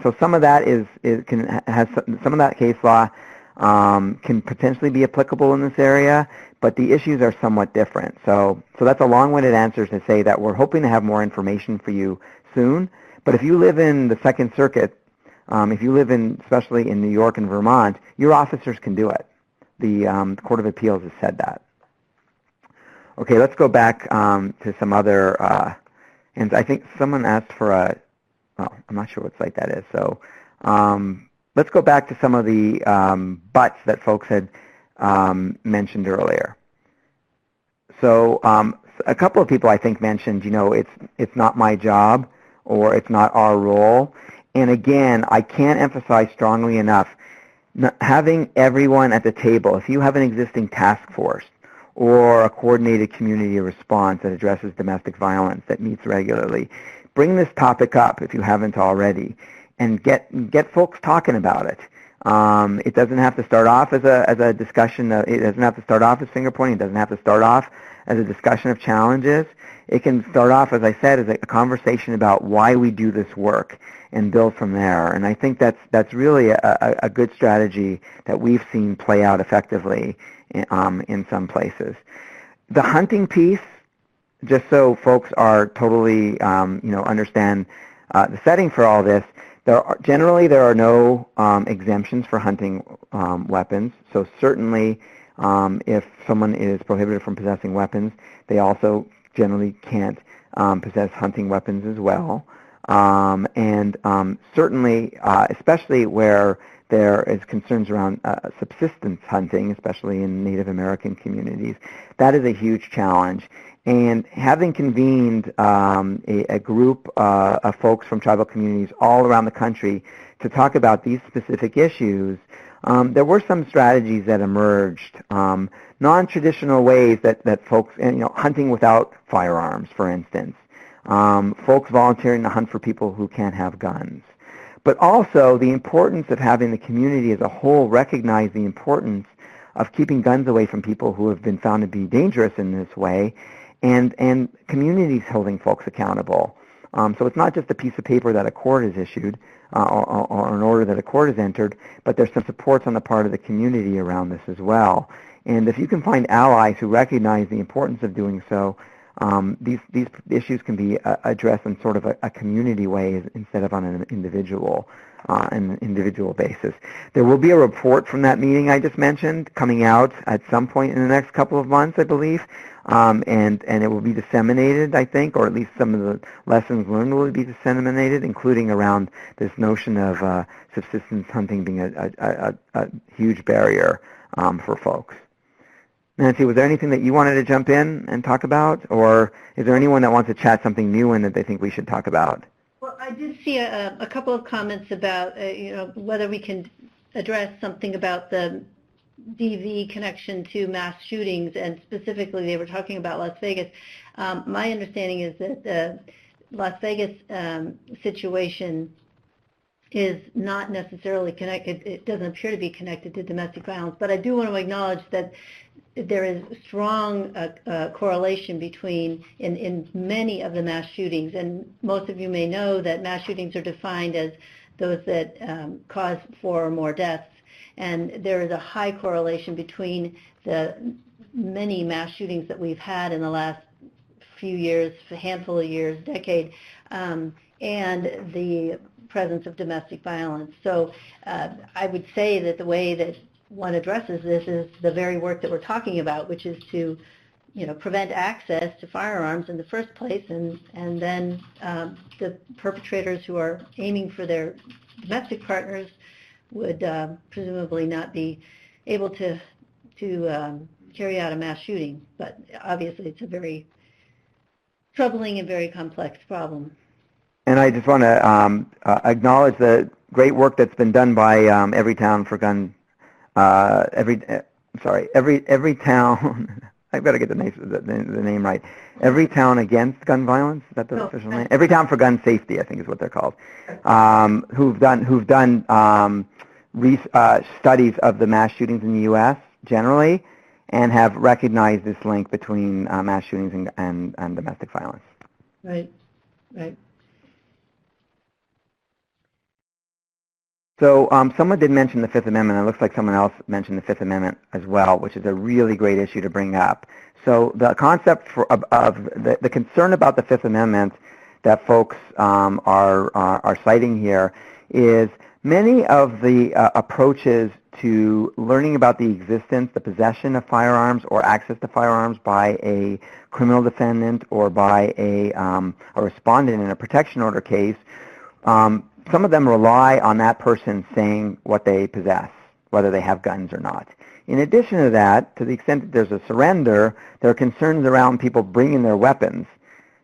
so some of that some of that case law can potentially be applicable in this area, but the issues are somewhat different. So that's a long-winded answer to say that we're hoping to have more information for you soon. But if you live in the Second Circuit, if you live especially in New York and Vermont, your officers can do it. The Court of Appeals has said that. Okay, let's go back to some other, and I think someone asked for well, I'm not sure what site that is. So let's go back to some of the buts that folks had mentioned earlier. So a couple of people I think mentioned, it's not my job or it's not our role. And again, I can't emphasize strongly enough, having everyone at the table, if you have an existing task force or a coordinated community response that addresses domestic violence that meets regularly, bring this topic up if you haven't already, and get folks talking about it. It doesn't have to start off as a discussion. It doesn't have to start off as finger pointing. It doesn't have to start off as a discussion of challenges. It can start off, as I said, as a conversation about why we do this work and build from there. And I think that's really a good strategy that we've seen play out effectively in some places. The hunting piece, just so folks are totally, understand the setting for all this, generally there are no exemptions for hunting weapons. So certainly if someone is prohibited from possessing weapons, they also generally can't possess hunting weapons as well. And certainly, especially where there is concerns around subsistence hunting, especially in Native American communities, that is a huge challenge. And having convened a group of folks from tribal communities all around the country to talk about these specific issues, there were some strategies that emerged, non-traditional ways that folks, hunting without firearms, for instance, folks volunteering to hunt for people who can't have guns. But also the importance of having the community as a whole recognize the importance of keeping guns away from people who have been found to be dangerous in this way, and communities holding folks accountable. So it's not just a piece of paper that a court has issued or an order that a court has entered, but there's some supports on the part of the community around this as well. And if you can find allies who recognize the importance of doing so, these issues can be addressed in sort of a community way instead of on an individual basis. There will be a report from that meeting I just mentioned coming out at some point in the next couple of months, I believe, and it will be disseminated, I think, or at least some of the lessons learned will be disseminated, including around this notion of subsistence hunting being a huge barrier for folks. Nancy, was there anything that you wanted to jump in and talk about, or is there anyone that wants to chat something new in that they think we should talk about? Well, I did see a couple of comments about whether we can address something about the DV connection to mass shootings, and specifically they were talking about Las Vegas. My understanding is that the Las Vegas situation is not necessarily connected. It doesn't appear to be connected to domestic violence, but I do want to acknowledge that there is strong correlation between, in many of the mass shootings, and most of you may know that mass shootings are defined as those that cause 4 or more deaths, and there is a high correlation between the many mass shootings that we've had in the last few years, a handful of years, decade, and the presence of domestic violence. So I would say that the way that one addresses this is the very work that we're talking about, which is to, prevent access to firearms in the first place, and then the perpetrators who are aiming for their domestic partners would presumably not be able to carry out a mass shooting. But obviously, it's a very troubling and very complex problem. And I just want to acknowledge the great work that's been done by Every Town for Gun. Every town. I've got to get the name right. Every Town Against Gun Violence. Is that the official name? Every Town for Gun Safety, I think, is what they're called. Who've done studies of the mass shootings in the U.S. generally, and have recognized this link between mass shootings and domestic violence. Right. Right. So someone did mention the Fifth Amendment. It looks like someone else mentioned the Fifth Amendment as well, which is a really great issue to bring up. So the concept of the concern about the Fifth Amendment that folks are citing here is many of the approaches to learning about the existence, the possession of firearms or access to firearms by a criminal defendant or by a respondent in a protection order case, some of them rely on that person saying what they possess, whether they have guns or not. In addition to that, to the extent that there's a surrender, there are concerns around people bringing their weapons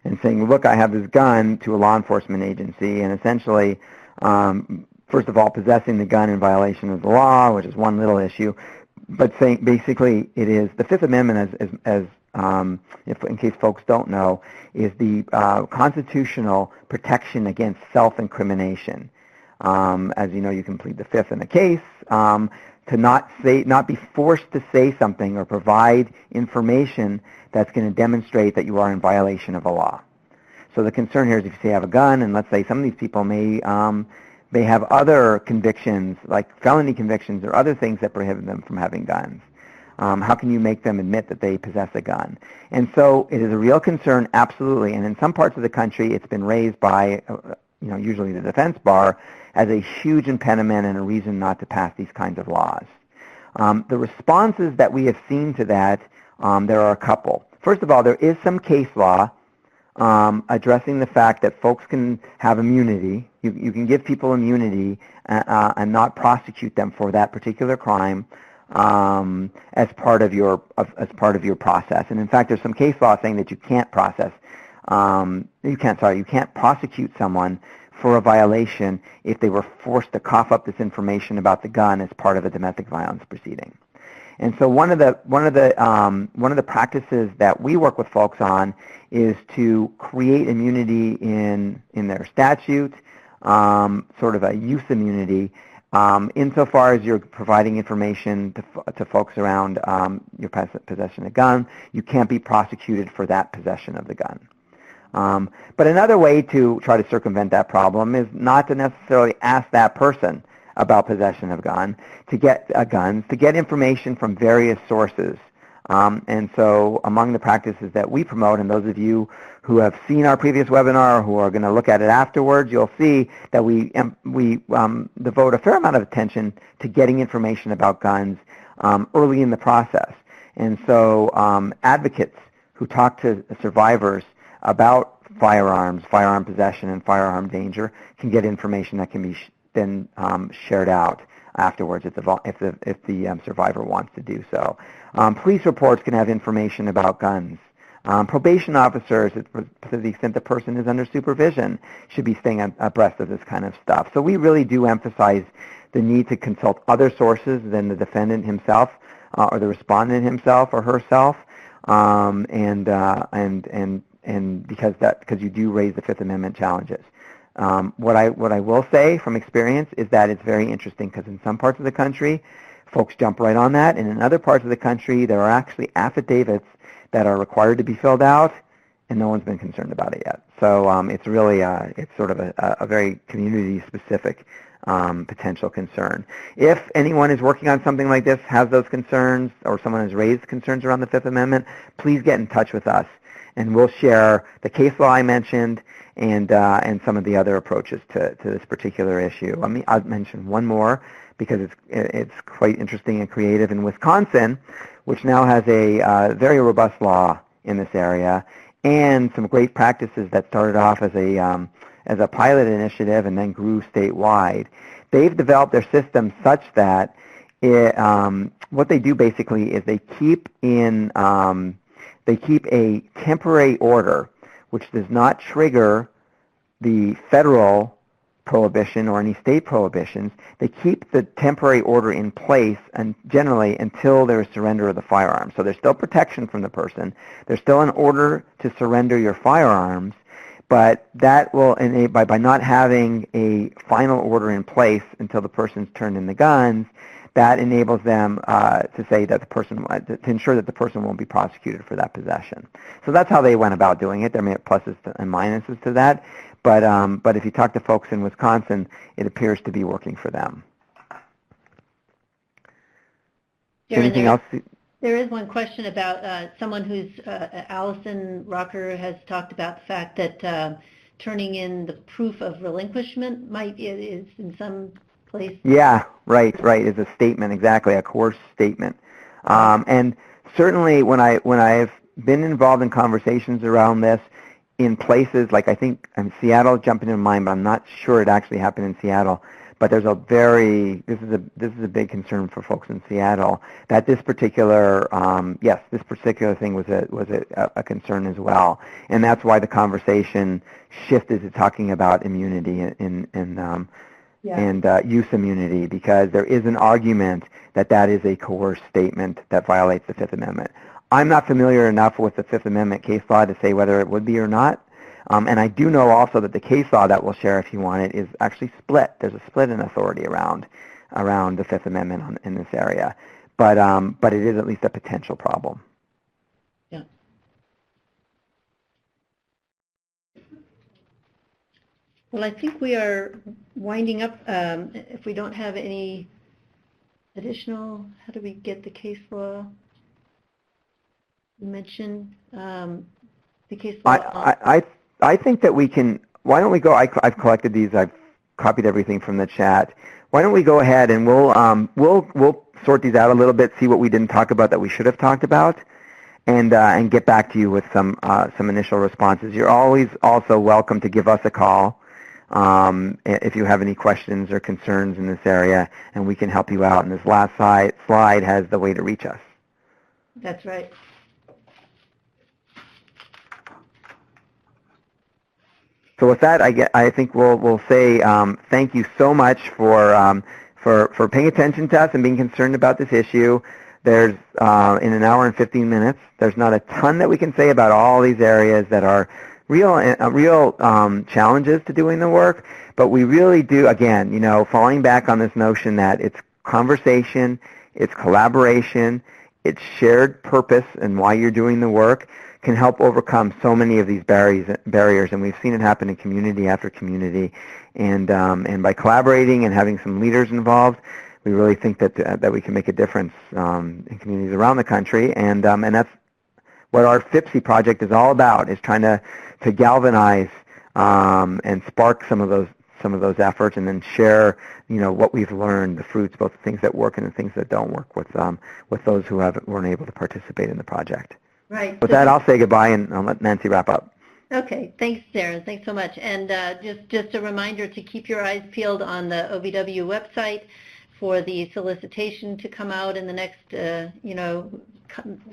and saying, look, I have this gun to a law enforcement agency, and essentially, first of all, possessing the gun in violation of the law, which is one little issue, but saying basically it is the Fifth Amendment, if in case folks don't know, is the constitutional protection against self-incrimination. As you know, you can plead the Fifth in a case to not be forced to say something or provide information that's going to demonstrate that you are in violation of a law. So the concern here is if you say you have a gun, and let's say some of these people may have other convictions, like felony convictions or other things that prohibit them from having guns. How can you make them admit that they possess a gun? And so it is a real concern, absolutely. And in some parts of the country, it's been raised by, usually the defense bar, as a huge impediment and a reason not to pass these kinds of laws. The responses that we have seen to that, there are a couple. First of all, there is some case law addressing the fact that folks can have immunity. You can give people immunity and not prosecute them for that particular crime as part of your process. And in fact, there's some case law saying that you can't you can't prosecute someone for a violation if they were forced to cough up this information about the gun as part of a domestic violence proceeding. And so one of the practices that we work with folks on is to create immunity in their statute, sort of a use immunity, insofar as you're providing information to folks around your possession of a gun. You can't be prosecuted for that possession of the gun. But another way to try to circumvent that problem is not to necessarily ask that person about possession of guns, to get information from various sources. And so among the practices that we promote, and those of you who have seen our previous webinar or who are going to look at it afterwards, you'll see that we devote a fair amount of attention to getting information about guns early in the process. And so advocates who talk to survivors about firearms, firearm possession, and firearm danger can get information that can be then shared out afterwards if the survivor wants to do so. Police reports can have information about guns. Probation officers, to the extent the person is under supervision, should be staying abreast of this kind of stuff. So we really do emphasize the need to consult other sources than the defendant himself or the respondent himself or herself, and because you do raise the Fifth Amendment challenges. What I will say from experience is that it's very interesting because in some parts of the country, folks jump right on that, and in other parts of the country, there are actually affidavits that are required to be filled out, and no one's been concerned about it yet. So it's really it's sort of a very community-specific potential concern. If anyone is working on something like this, has those concerns, or someone has raised concerns around the Fifth Amendment, please get in touch with us, and we'll share the case law I mentioned and some of the other approaches to this particular issue. I'll mention one more because it's quite interesting and creative. In Wisconsin, which now has a very robust law in this area, and some great practices that started off as a pilot initiative and then grew statewide. They've developed their system such that what they do basically is they keep a temporary order which does not trigger the federal prohibition or any state prohibitions. They keep the temporary order in place and generally until there is surrender of the firearms. So there's still protection from the person. There's still an order to surrender your firearms, but that will enable, by not having a final order in place until the person's turned in the guns, that enables them to say that the person, to ensure that the person won't be prosecuted for that possession. So that's how they went about doing it. There may be pluses and minuses to that, but if you talk to folks in Wisconsin, it appears to be working for them. Darren, anything else? There is one question about someone who's, Allison Rocker has talked about the fact that turning in the proof of relinquishment is in some place. Yeah, right, is a statement, exactly, a coerced statement. And certainly when I've been involved in conversations around this in places like, I think Seattle jumping into mind, but I'm not sure it actually happened in Seattle. But there's this is a big concern for folks in Seattle that this particular this particular thing was a concern as well, and that's why the conversation shifted to talking about immunity and use immunity, because there is an argument that is a coerced statement that violates the Fifth Amendment. I'm not familiar enough with the Fifth Amendment case law to say whether it would be or not. And I do know also that the case law that we'll share, if you want it, is actually split. There's a split in authority around the Fifth Amendment in this area. But it is at least a potential problem. Yeah. Well, I think we are winding up. If we don't have any additional, how do we get the case law? You mentioned the case law. I think that we can, why don't we go, I've collected these, I've copied everything from the chat. Why don't we go ahead and we'll sort these out a little bit, see what we didn't talk about that we should have talked about, and get back to you with some initial responses. You're always also welcome to give us a call if you have any questions or concerns in this area, and we can help you out. And this last slide has the way to reach us. That's right. So with that, I think we'll say thank you so much for paying attention to us and being concerned about this issue. There's in an hour and 15 minutes, there's not a ton that we can say about all these areas that are real challenges to doing the work, but we really do, again, falling back on this notion that it's conversation, it's collaboration, it's shared purpose and why you're doing the work, can help overcome so many of these barriers, and we've seen it happen in community after community. And by collaborating and having some leaders involved, we really think that we can make a difference in communities around the country. And that's what our FIPSI project is all about, is trying to galvanize and spark some of those efforts, and then share, what we've learned, the fruits, both the things that work and the things that don't work, with those who weren't able to participate in the project. Right. With that, I'll say goodbye, and I'll let Nancy wrap up. Okay, thanks, Darren. Thanks so much. And just a reminder to keep your eyes peeled on the OVW website for the solicitation to come out in the next,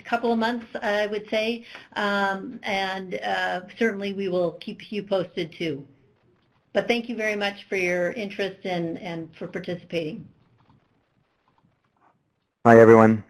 couple of months, I would say. And certainly we will keep you posted too. But thank you very much for your interest and for participating. Bye, everyone.